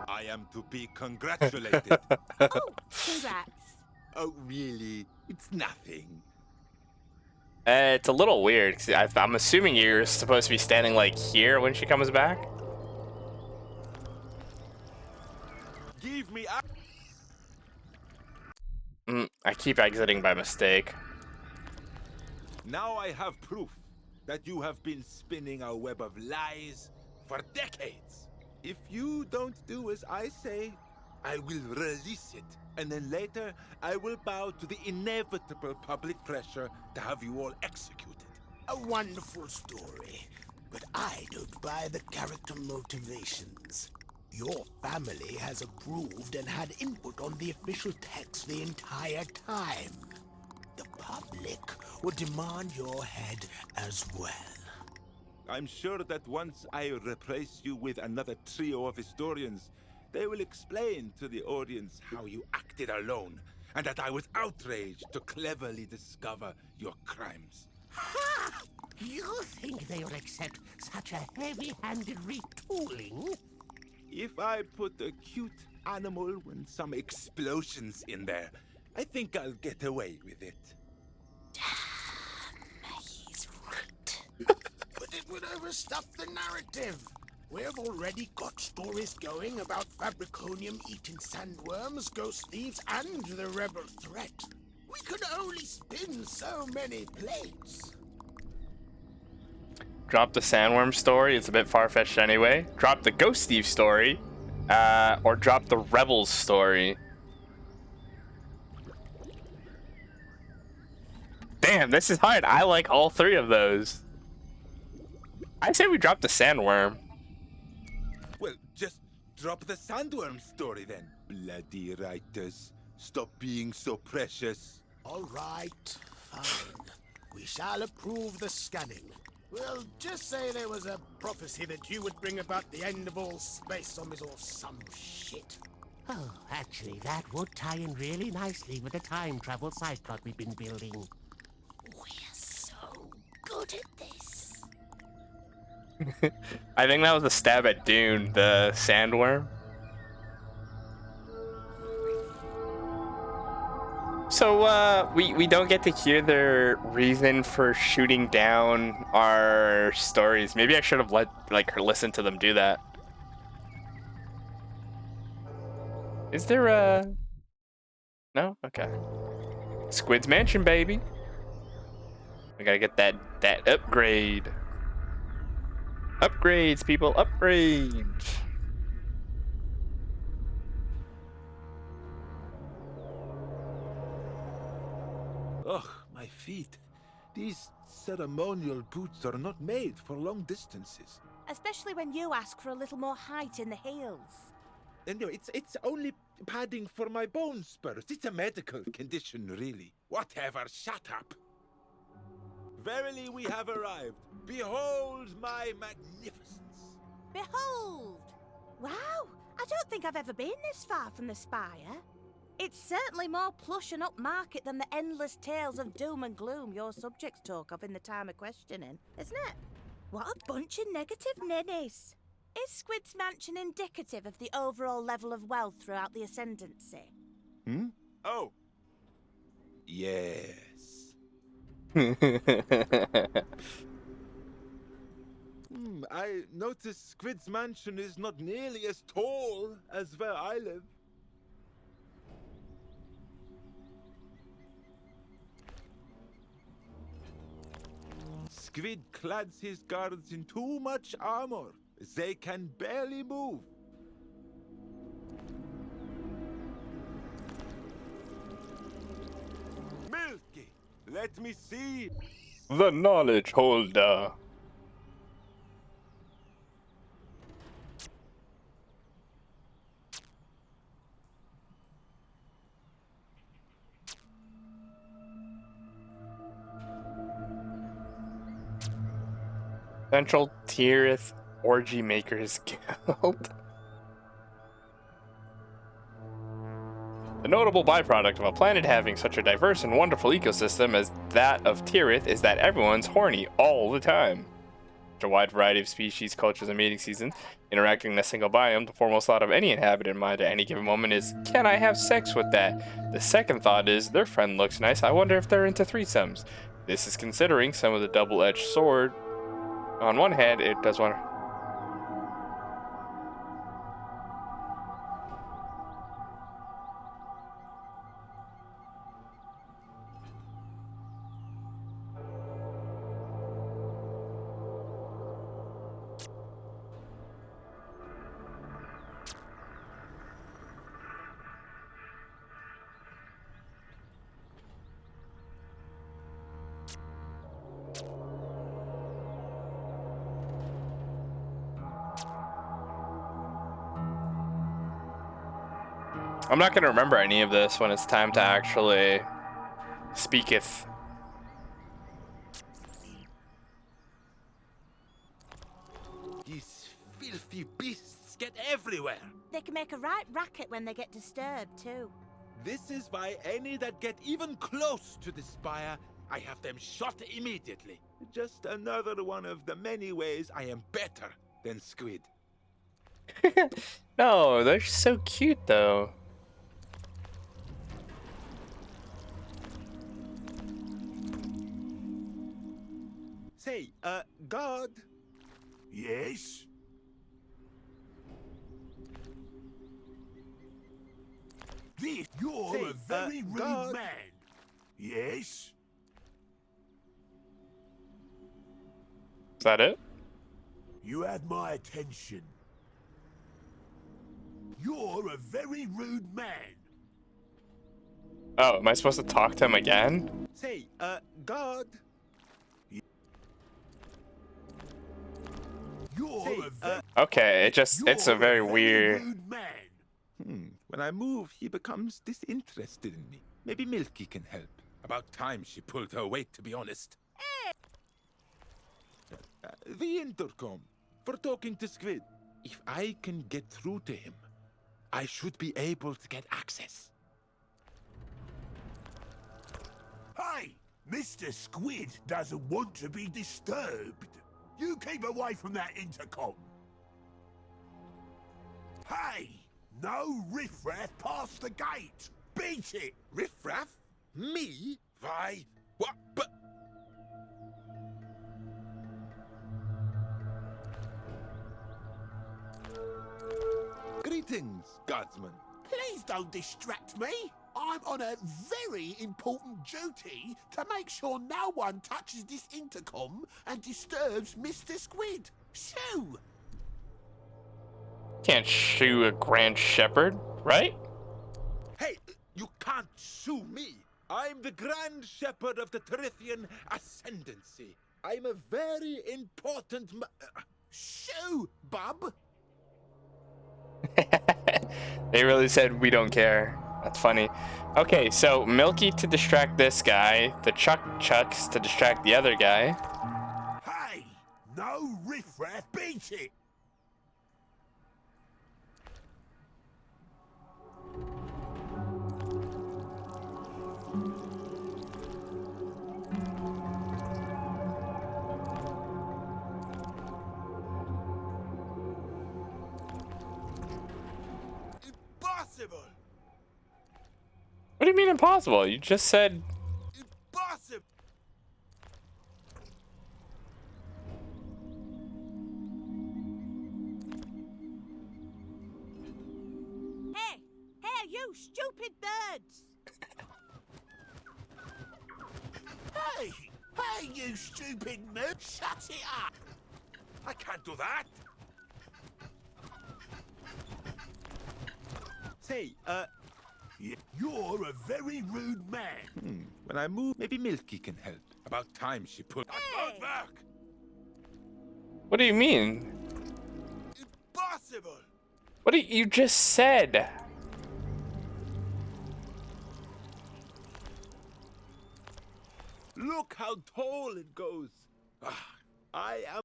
I am to be congratulated. Oh, congrats. Oh, really? It's nothing. It's a little weird, 'cause I'm assuming you're supposed to be standing like here when she comes back. Give me I keep exiting by mistake. Now I have proof that you have been spinning a web of lies for decades. If you don't do as I say, I will release it. And then later, I will bow to the inevitable public pressure to have you all executed. A wonderful story, but I don't buy the character motivations. Your family has approved and had input on the official text the entire time. The public will demand your head as well. I'm sure that once I replace you with another trio of historians, they will explain to the audience how you acted alone, and that I was outraged to cleverly discover your crimes. Ha! You think they will accept such a heavy-handed retooling? If I put a cute animal and some explosions in there, I think I'll get away with it. He's right. But it would overstuff the narrative. We've already got stories going about Fabriconium-eating sandworms, ghost thieves, and the rebel threat. We can only spin so many plates. Drop the sandworm story. It's a bit far-fetched anyway. Drop the ghost thief story. Or drop the rebels story. Damn, this is hard. I like all three of those. I say we drop the sandworm. Well, just drop the sandworm story then. Bloody writers. Stop being so precious. All right, fine. We shall approve the scanning. We'll just say there was a prophecy that you would bring about the end of all space zombies or some shit. Oh, actually, that would tie in really nicely with the time travel side plot we've been building. We're so good at this. I think that was a stab at Dune, the sandworm. So, we don't get to hear their reason for shooting down our stories. Maybe I should have listened to them do that. Is there a... No? Okay. Squid's Mansion, baby. We gotta get that upgrade. Upgrades, people, upgrades. Ugh, my feet. These ceremonial boots are not made for long distances. Especially when you ask for a little more height in the heels. And no, it's only padding for my bone spurs. It's a medical condition, really. Whatever, shut up. Verily we have arrived. Behold my magnificence. Behold! Wow, I don't think I've ever been this far from the spire. It's certainly more plush and upmarket than the endless tales of doom and gloom your subjects talk of in the time of questioning, isn't it? What a bunch of negative ninnies. Is Squid's Mansion indicative of the overall level of wealth throughout the Ascendancy? Hmm? Oh. Yes. I notice Squid's Mansion is not nearly as tall as where I live. Squid clads his guards in too much armor. They can barely move. Milky, let me see. The knowledge holder. Central Tyryth Orgy Makers Guild. The notable byproduct of a planet having such a diverse and wonderful ecosystem as that of Tyryth is that everyone's horny all the time. Such a wide variety of species, cultures, and mating seasons interacting in a single biome, the foremost thought of any inhabitant mind at any given moment is, can I have sex with that? The second thought is, their friend looks nice, I wonder if they're into threesomes. This is considering some of the double-edged sword. On one hand, it does want to... I'm not going to remember any of this when it's time to actually speaketh. These filthy beasts get everywhere. They can make a right racket when they get disturbed, too. This is why any that get even close to the spire, I have them shot immediately. Just another one of the many ways I am better than Squid. No, they're so cute, though. Say, God? Yes? This, you're Say, a very rude God? man. Yes? Is that it? You had my attention. You're a very rude man. Oh, am I supposed to talk to him again? Say, God. You're a very Okay, it's a very weird... rude man. When I move, he becomes disinterested in me. Maybe Milky can help. About time she pulled her weight, to be honest. The intercom. For talking to Squid. If I can get through to him, I should be able to get access. Hey, Mr. Squid doesn't want to be disturbed. You keep away from that intercom. Hey, no riffraff past the gate. Beat it. Riffraff? Me? Why? What? But... Greetings, guardsman. Please don't distract me. I'm on a very important duty to make sure no one touches this intercom and disturbs Mr. Squid. Shoo! Can't shoo a Grand Shepherd, right? Hey, you can't sue me. I'm the Grand Shepherd of the Tyrythian Ascendancy. I'm a very important Shoo, bub! They really said we don't care. That's funny. Okay, so Milky to distract this guy, the Chucks to distract the other guy. Hey, no riffraff, beat it! Impossible! What do you mean impossible? You just said... Impossible! Hey, you stupid birds! Hey, you stupid mood, shut it up! I can't do that! Say, You're a very rude man. when I move, maybe Milky can help. About time she put... Hey! Back! What do you mean? Impossible! What did you just said? Look how tall it goes. I am...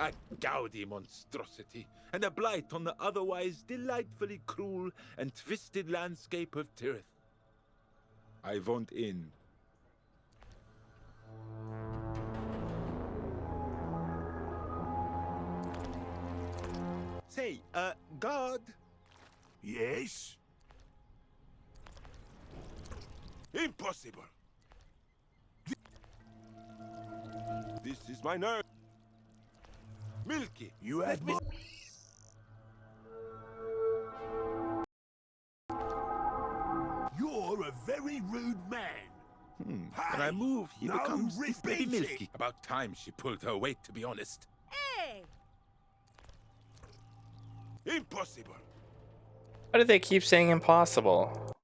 A gaudy monstrosity, and a blight on the otherwise delightfully cruel and twisted landscape of Tirith. I want in. Say, guard. Yes? Impossible. This is my nerve. Milky, You had my... You're a very rude man. When I move, he no becomes riff baby beats Milky. it. About time she pulled her weight, to be honest. Hey! Impossible. Why do they keep saying impossible?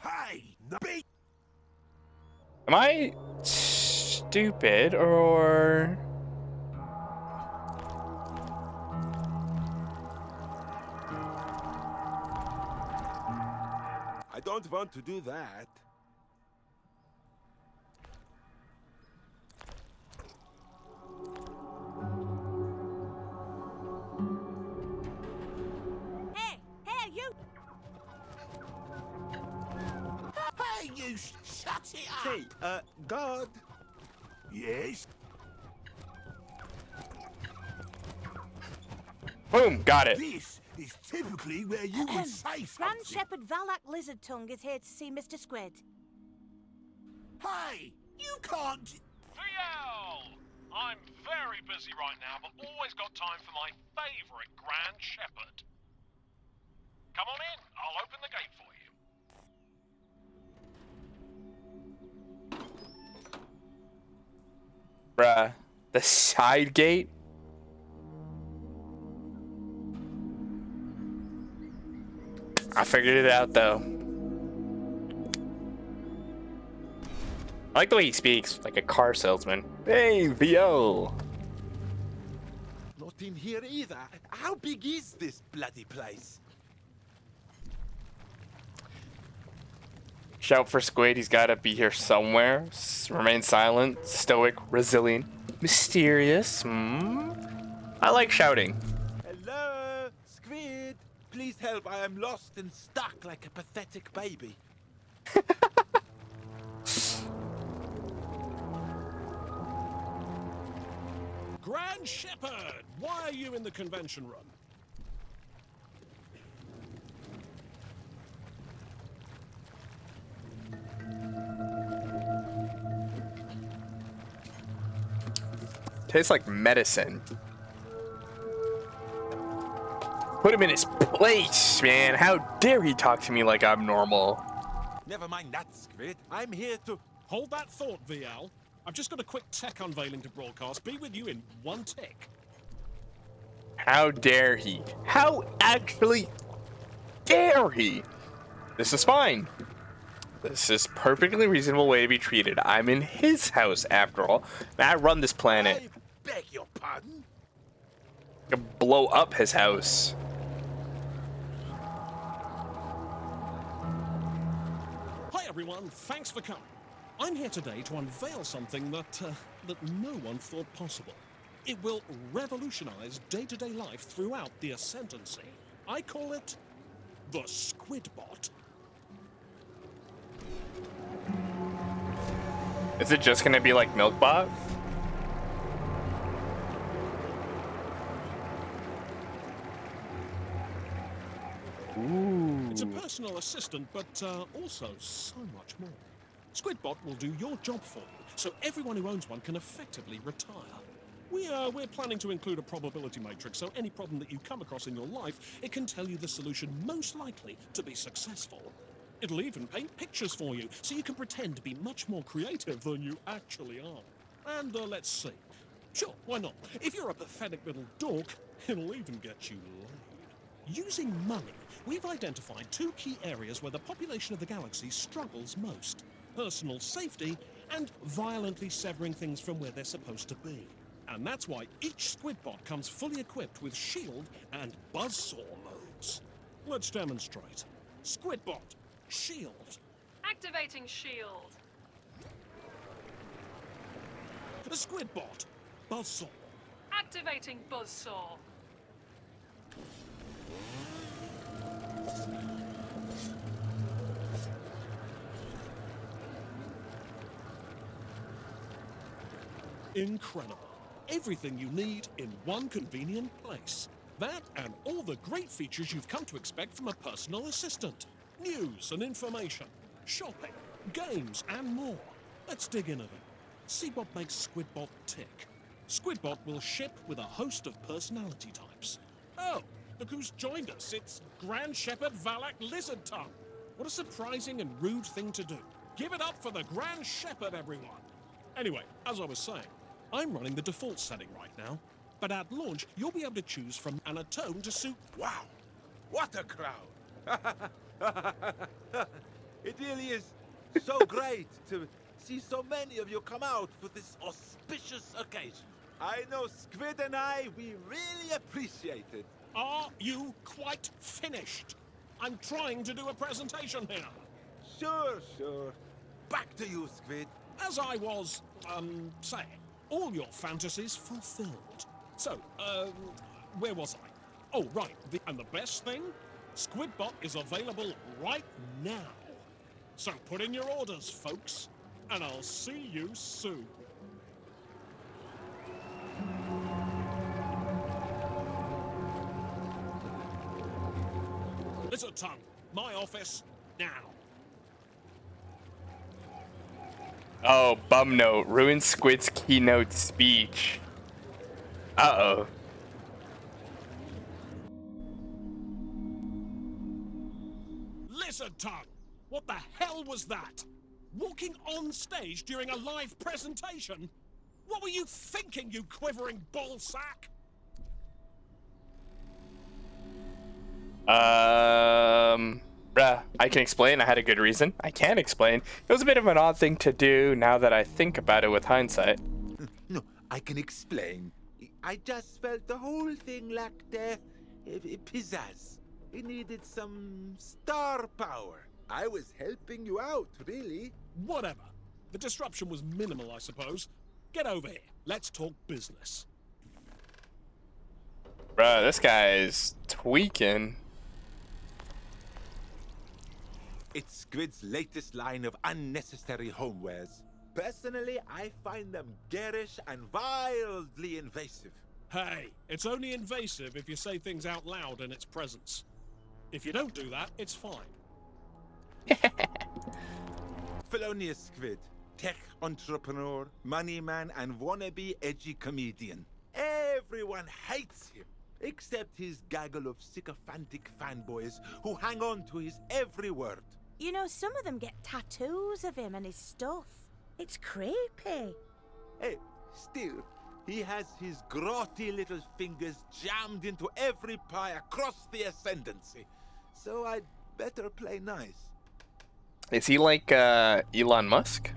Hey, no beat. Am I stupid or... I don't want to do that. Hey, you! Hey, you shut it up. Say, guard. Yes? Boom, got it. This is typically where you would say something. Grand Shepherd Vvlack Lizardtongue is here to see Mr. Squid. Hey, you can't... VL! I'm very busy right now, but always got time for my favourite Grand Shepherd. The side gate? I figured it out though. I like the way he speaks, like a car salesman. Hey, VO. Not in here either. How big is this bloody place? Shout for Squid, he's gotta be here somewhere. Remain silent, stoic, resilient, mysterious. I like shouting. Hello, Squid. Please help. I am lost and stuck like a pathetic baby. Grand Shepherd, why are you in the convention room? Tastes like medicine. Put him in his place, man. How dare he talk to me like I'm normal? Never mind that, Squid. I'm here to... Hold that thought, VL. I've just got a quick tech unveiling to broadcast. Be with you in one tick. How dare he? How actually dare he? This is fine. This is perfectly reasonable way to be treated. I'm in his house, after all. And I run this planet. I beg your pardon? I can blow up his house. Hi, everyone. Thanks for coming. I'm here today to unveil something that no one thought possible. It will revolutionize day-to-day life throughout the Ascendancy. I call it the Squidbot. Is it just gonna be like Milkbot? Ooh. It's a personal assistant, but also so much more. Squidbot will do your job for you, so everyone who owns one can effectively retire. We're planning to include a probability matrix, so any problem that you come across in your life, it can tell you the solution most likely to be successful. It'll even paint pictures for you, so you can pretend to be much more creative than you actually are. And let's see. Sure, why not? If you're a pathetic little dork, it'll even get you laid. Using money, we've identified two key areas where the population of the galaxy struggles most. Personal safety and violently severing things from where they're supposed to be. And that's why each Squidbot comes fully equipped with shield and buzzsaw modes. Let's demonstrate. Squidbot, shield. Activating shield. A Squidbot, buzzsaw. Activating buzzsaw. Incredible. Everything you need in one convenient place. That and all the great features you've come to expect from a personal assistant. News and information, shopping, games, and more. Let's dig in a bit. See what makes Squidbot tick. Squidbot will ship with a host of personality types. Oh, look who's joined us. It's Grand Shepherd Vvlack Lizardtongue. What a surprising and rude thing to do. Give it up for the Grand Shepherd, everyone. Anyway, as I was saying, I'm running the default setting right now, but at launch, you'll be able to choose from an tone to suit... Wow, what a crowd! It really is so great to see so many of you come out for this auspicious occasion. I know Squid and I, we really appreciate it. Are you quite finished? I'm trying to do a presentation here. Sure. Back to you, Squid. As I was, saying, all your fantasies fulfilled. So, where was I? Oh, right, and the best thing? Squidbot is available right now. So put in your orders, folks, and I'll see you soon. Lizardtongue, my office, now. Oh, bum note. Ruined Squid's keynote speech. Uh-oh. Lizardtongue! What the hell was that? Walking on stage during a live presentation? What were you thinking, you quivering ballsack? Bruh, I can explain. I had a good reason. I can explain. It was a bit of an odd thing to do now that I think about it with hindsight. No, I can explain. I just felt the whole thing lacked pizzazz. It needed some star power. I was helping you out, really. Whatever. The disruption was minimal, I suppose. Get over here. Let's talk business. Bruh, this guy's tweaking. It's Squid's latest line of unnecessary homewares. Personally, I find them garish and wildly invasive. Hey, it's only invasive if you say things out loud in its presence. If you don't do that, it's fine. Felonious Squid, tech entrepreneur, money man, and wannabe edgy comedian. Everyone hates him, except his gaggle of sycophantic fanboys who hang on to his every word. You know, some of them get tattoos of him and his stuff. It's creepy. Hey, still, he has his grotty little fingers jammed into every pie across the Ascendancy. So I'd better play nice. Is he like Elon Musk?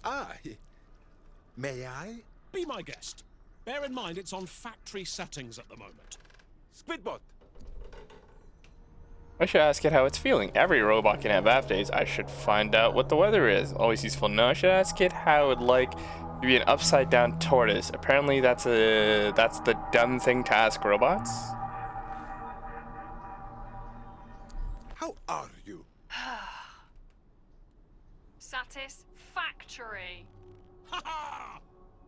Ah, may I? Be my guest. Bear in mind it's on factory settings at the moment. Squidbot! I should ask it how it's feeling. Every robot can have bad days. I should find out what the weather is. Always useful to know. I should ask it how it would like to be an upside down tortoise. Apparently that's the dumb thing to ask robots. How are you? Satisfactory. Ha ha!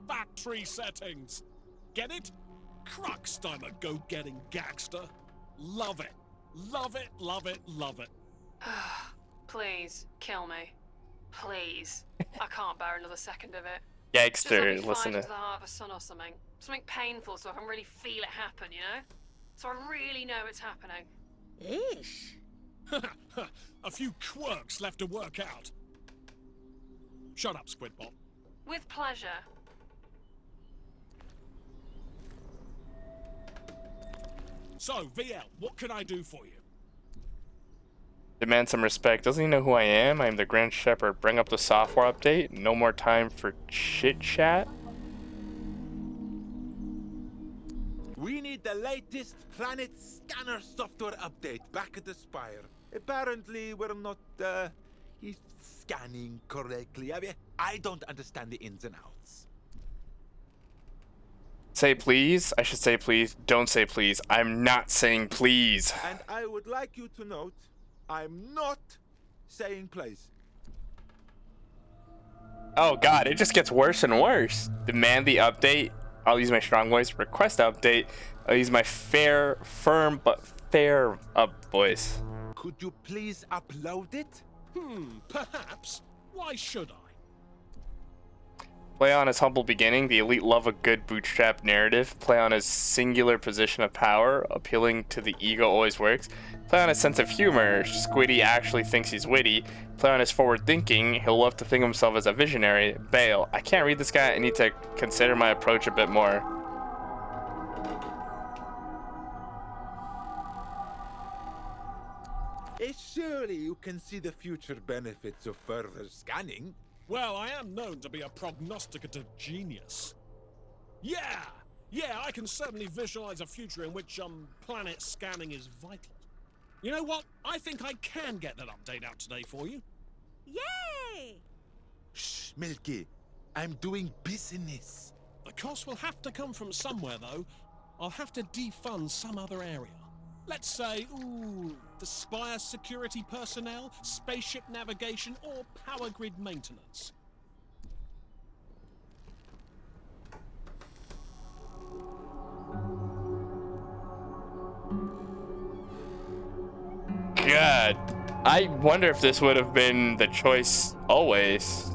Factory settings. Get it? Crux, I'm a go-getting gangster. Love it. Love it, love it, love it. Please, kill me. Please. I can't bear another second of it. Gangster, Just let me listen fly to. to the heart of the sun or something. Something painful so I can really feel it happen, you know? So I really know it's happening. Eesh. A few quirks left to work out. Shut up, Squidbot. With pleasure. So, VL, what can I do for you? Demand some respect. Doesn't he know who I am? I am the Grand Shepherd. Bring up the software update. No more time for chit chat. We need the latest planet scanner software update back at the Spire. Apparently, we're not, scanning correctly. I mean, I don't understand the ins and outs. Say please. I should say please. Don't say please. I'm not saying please. And I would like you to note, I'm not saying please. Oh god, it just gets worse and worse. Demand the update. I'll use my strong voice. Request update. I'll use my firm but fair up voice. Could you please upload it? Perhaps. Why should I? Play on his humble beginning, the elite love a good bootstrap narrative. Play on his singular position of power, appealing to the ego always works. Play on his sense of humor, Squiddy actually thinks he's witty. Play on his forward thinking, he'll love to think of himself as a visionary. Bail, I can't read this guy, I need to consider my approach a bit more. Surely you can see the future benefits of further scanning. Well, I am known to be a prognosticative genius. Yeah, I can certainly visualize a future in which, planet scanning is vital. You know what? I think I can get that update out today for you. Yay! Shh, Milky. I'm doing business. The cost will have to come from somewhere, though. I'll have to defund some other area. Let's say, the Spire security personnel, spaceship navigation, or power grid maintenance. God, I wonder if this would have been the choice always.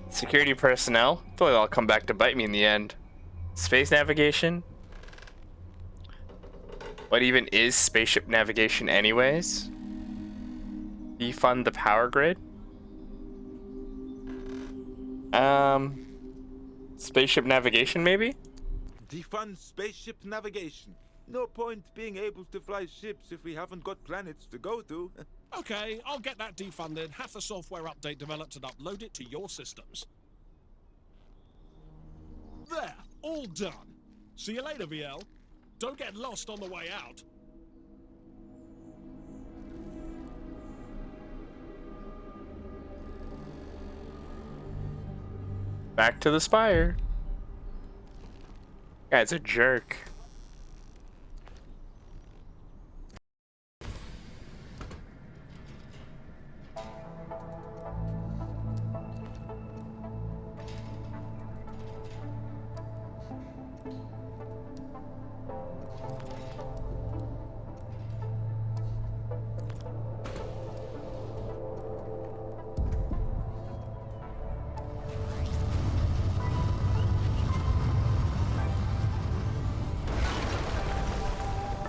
Security personnel, I feel like they'll come back to bite me in the end. Space navigation. What even is spaceship navigation anyways? Defund the power grid? Spaceship navigation maybe? Defund spaceship navigation. No point being able to fly ships if we haven't got planets to go to. Okay, I'll get that defunded, have the software update developed and upload it to your systems. There, all done. See you later, VL. Don't get lost on the way out. Back to the spire. Guy's a jerk.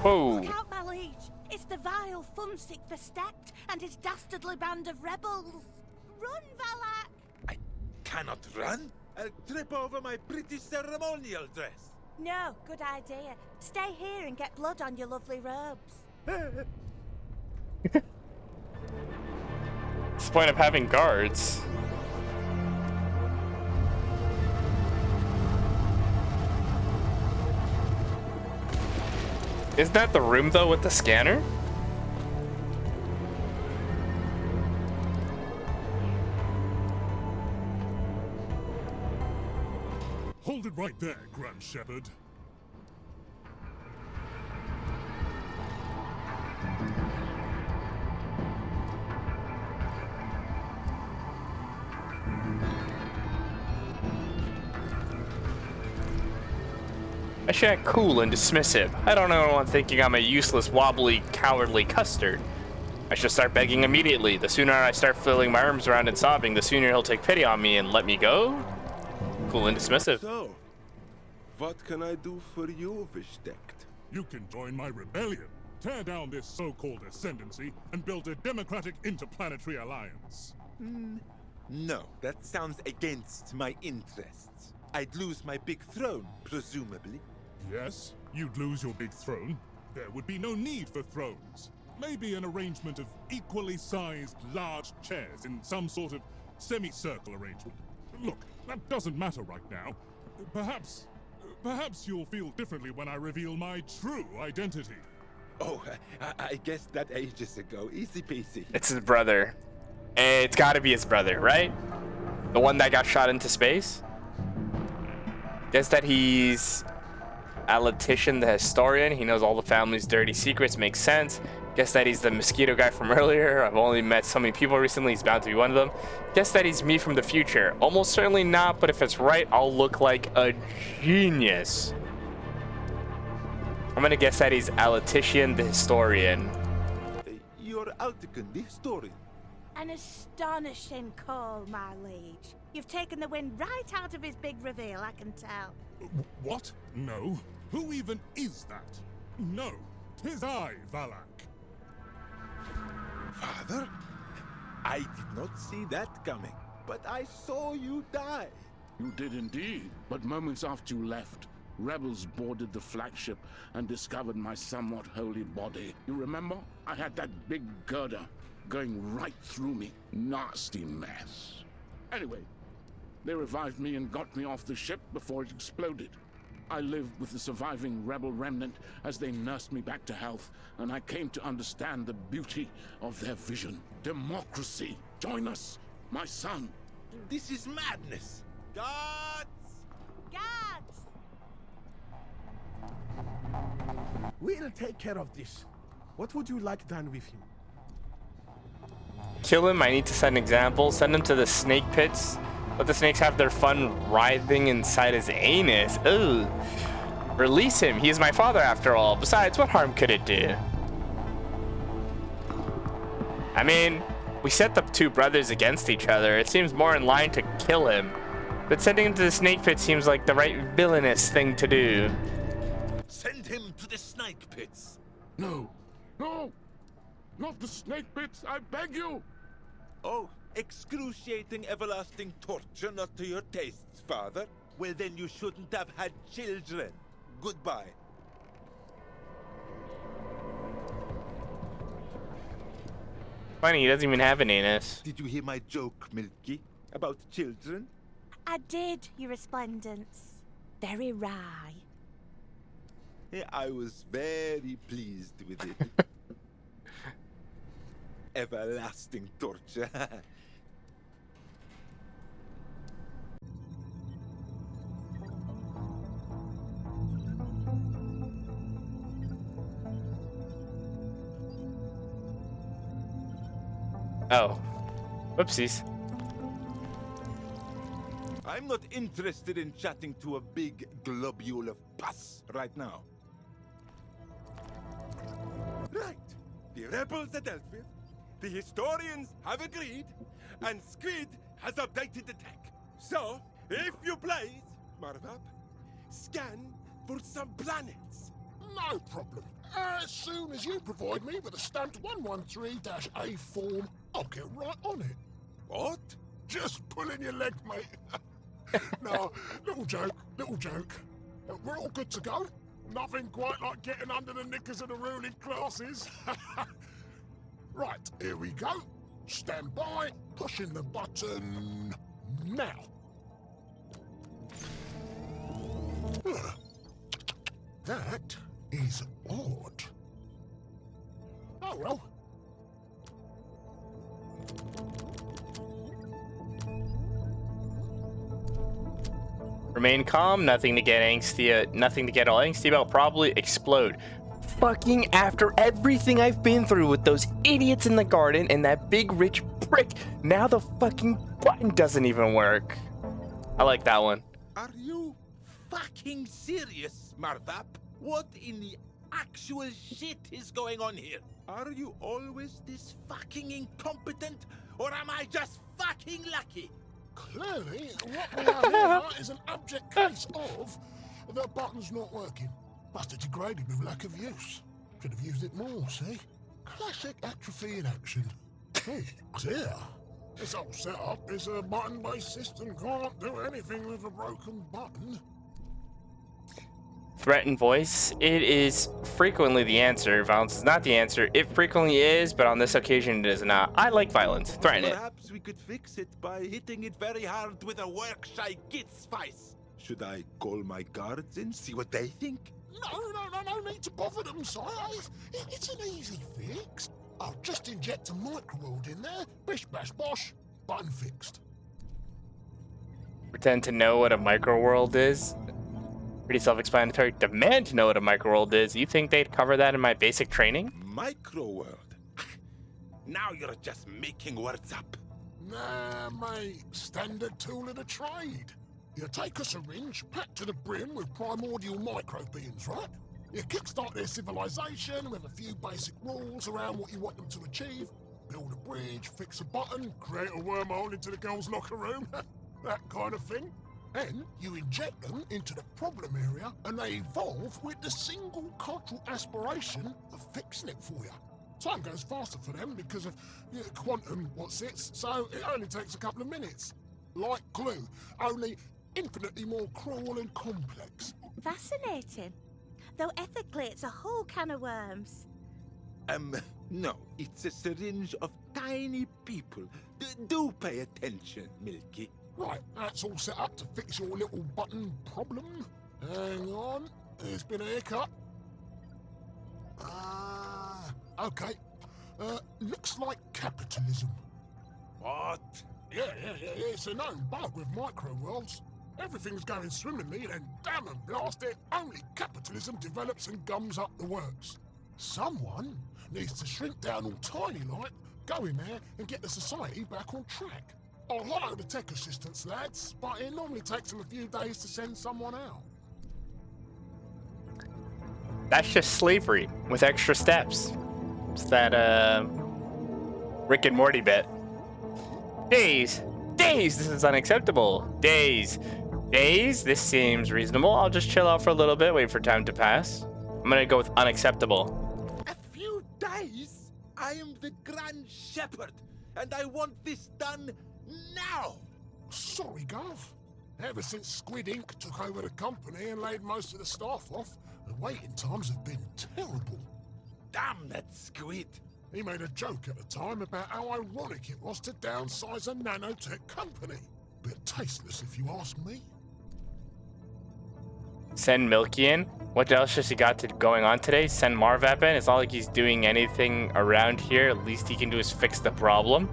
Whoa. Look out, my liege! It's the vile Funsick Versteckt and his dastardly band of rebels! Run, Vvlack! I cannot run. I'll trip over my pretty ceremonial dress. No, good idea. Stay here and get blood on your lovely robes. What's the point of having guards? Isn't that the room though with the scanner? Hold it right there, Grand Shepherd. I should act cool and dismissive. I don't know anyone thinking I'm a useless, wobbly, cowardly custard. I should start begging immediately. The sooner I start flailing my arms around and sobbing, the sooner he'll take pity on me and let me go. Cool and dismissive. So, what can I do for you, Versteckt? You can join my rebellion, tear down this so-called ascendancy, and build a democratic interplanetary alliance. No, that sounds against my interests. I'd lose my big throne, presumably. Yes, you'd lose your big throne. There would be no need for thrones. Maybe an arrangement of equally sized large chairs in some sort of semicircle arrangement. Look, that doesn't matter right now. Perhaps you'll feel differently when I reveal my true identity. Oh, I guess that ages ago. Easy peasy. It's his brother. It's gotta be his brother, right? The one that got shot into space? Guess that he's Aletician the historian. He knows all the family's dirty secrets. Makes sense. Guess that he's the mosquito guy from earlier. I've only met so many people recently. He's bound to be one of them. Guess that he's me from the future. Almost certainly not, but if it's right, I'll look like a genius. I'm gonna guess that he's Aletician the historian. You're Alticon, the historian. An astonishing call, my liege. You've taken the wind right out of his big reveal, I can tell. What? No. Who even is that? No. 'Tis I, Vvlack. Father? I did not see that coming, but I saw you die. You did indeed, but moments after you left, rebels boarded the flagship and discovered my somewhat holy body. You remember? I had that big girder going right through me. Nasty mess. Anyway, they revived me and got me off the ship before it exploded. I lived with the surviving rebel remnant as they nursed me back to health, and I came to understand the beauty of their vision. Democracy. Join us, my son. This is madness. Gods! Guards! We'll take care of this. What would you like done with him? Kill him. I need to set an example. Send him to the snake pits. Let the snakes have their fun writhing inside his anus. Ugh. Release him. He is my father after all. Besides, what harm could it do? I mean, we set the two brothers against each other. It seems more in line to kill him. But sending him to the snake pit seems like the right villainous thing to do. Send him to the snake pits. No. No! Not the snake bits, I beg you! Oh, excruciating everlasting torture not to your tastes, father? Well, then you shouldn't have had children. Goodbye. Funny, he doesn't even have an anus. Did you hear my joke, Milky? About children? I did, Your Resplendence. Very wry. Yeah, I was very pleased with it. Everlasting torture. Oh. Whoopsies. I'm not interested in chatting to a big globule of pus right now. Right. The rebels are dealt with. The historians have agreed. And Squid has updated the tech. So, if you please, Marvap, scan for some planets. No problem. As soon as you provide me with a stamped 113-A form, I'll get right on it. What? Just pulling your leg, mate. No, little joke. We're all good to go. Nothing quite like getting under the knickers of the ruling classes. Right, here we go. Stand by, pushing the button now. That is odd. Oh well. Remain calm, nothing to get angsty, nothing to get all angsty about, probably explode. Fucking after everything I've been through with those idiots in the garden and that big rich prick, now the fucking button doesn't even work. I like that one. Are you fucking serious, Marvap? What in the actual shit is going on here? Are you always this fucking incompetent, or am I just fucking lucky? Clearly, what we have here is an abject case of the button's not working. Must have degraded with lack of use. Should have used it more, see? Classic atrophy in action. Oh, dear. This whole setup is a button-based system. Can't do anything with a broken button. Threat and voice. It is frequently the answer. Violence is not the answer. It frequently is, but on this occasion it is not. I like violence. Threaten it. Perhaps we could fix it by hitting it very hard with a work-shy gitspice. Should I call my guards and see what they think? No need to bother them, sires. It's an easy fix. I'll just inject a microworld in there. Bish bash bosh. Button fixed. Pretend to know what a microworld is. Pretty self-explanatory. Demand to know what a microworld is. You think they'd cover that in my basic training? Microworld? Now you're just making words up. Nah, mate. Standard tool of the trade. You take a syringe, packed to the brim with primordial microbeings, right? You kickstart their civilization with a few basic rules around what you want them to achieve. Build a bridge, fix a button, create a wormhole into the girls' locker room. That kind of thing. Then you inject them into the problem area and they evolve with the single cultural aspiration of fixing it for you. Time goes faster for them because of quantum what's-its, so it only takes a couple of minutes. Like glue, only infinitely more cruel and complex. Fascinating. Though ethically it's a whole can of worms. No, it's a syringe of tiny people. Do pay attention, Milky. Right, that's all set up to fix your little button problem. Hang on, there's been a hiccup. Okay. Looks like capitalism. What? Yeah, it's a known bug with microworlds. Everything's going swimmingly, then damn and blast it, only capitalism develops and gums up the works. Someone needs to shrink down all tiny like, go in there and get the society back on track. I'll hire the tech assistants, lads, but it normally takes them a few days to send someone out. That's just slavery with extra steps. It's that, Rick and Morty bit. Days, this is unacceptable. Days, this seems reasonable. I'll just chill out for a little bit, wait for time to pass. I'm gonna go with unacceptable. A Guys, I am the Grand Shepherd, and I want this done now! Sorry, Gov. Ever since Squid Inc. took over the company and laid most of the staff off, the waiting times have been terrible. Damn that squid! He made a joke at the time about how ironic it was to downsize a nanotech company. Bit tasteless, if you ask me. Send Milky in. What else has he got going on today? Send Marvap in. It's not like he's doing anything around here. At least he can do is fix the problem.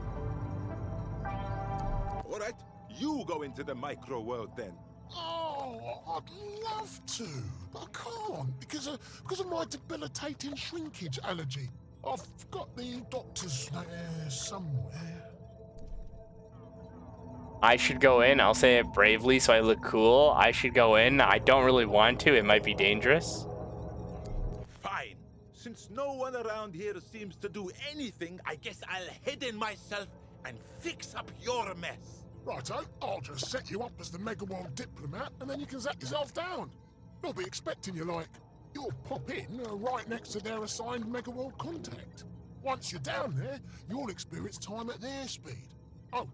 All right, you go into the micro world then. Oh, I'd love to, but I can't because of my debilitating shrinkage allergy. I've got the doctor's there somewhere. I should go in. I'll say it bravely so I look cool. I should go in. I don't really want to. It might be dangerous. Fine. Since no one around here seems to do anything, I guess I'll head in myself and fix up your mess. Righto, I'll just set you up as the Mega World diplomat, and then you can zap yourself down. They'll be expecting you like. You'll pop in right next to their assigned Mega World contact. Once you're down there, you'll experience time at their speed. Oh,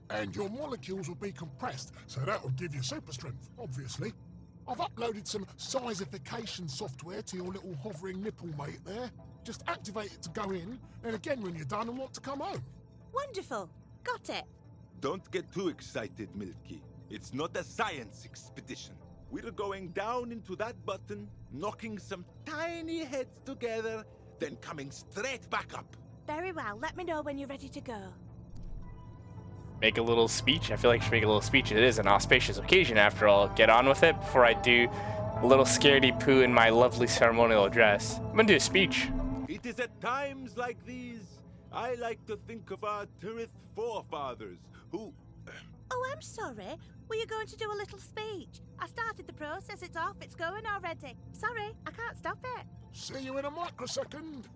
and your molecules will be compressed, so that'll give you super strength, obviously. I've uploaded some sizification software to your little hovering nipple mate there. Just activate it to go in, and again when you're done and want to come home. Wonderful. Got it. Don't get too excited, Milky. It's not a science expedition. We're going down into that button, knocking some tiny heads together, then coming straight back up. Very well. Let me know when you're ready to go. Make a little speech. I feel like I should make a little speech. It is an auspicious occasion after all. Get on with it before I do a little scaredy-poo in my lovely ceremonial address. I'm gonna do a speech. It is at times like these I like to think of our Tyryth forefathers, who... Oh, I'm sorry. Were you going to do a little speech? I started the process. It's off. It's going already. Sorry, I can't stop it. See you in a microsecond.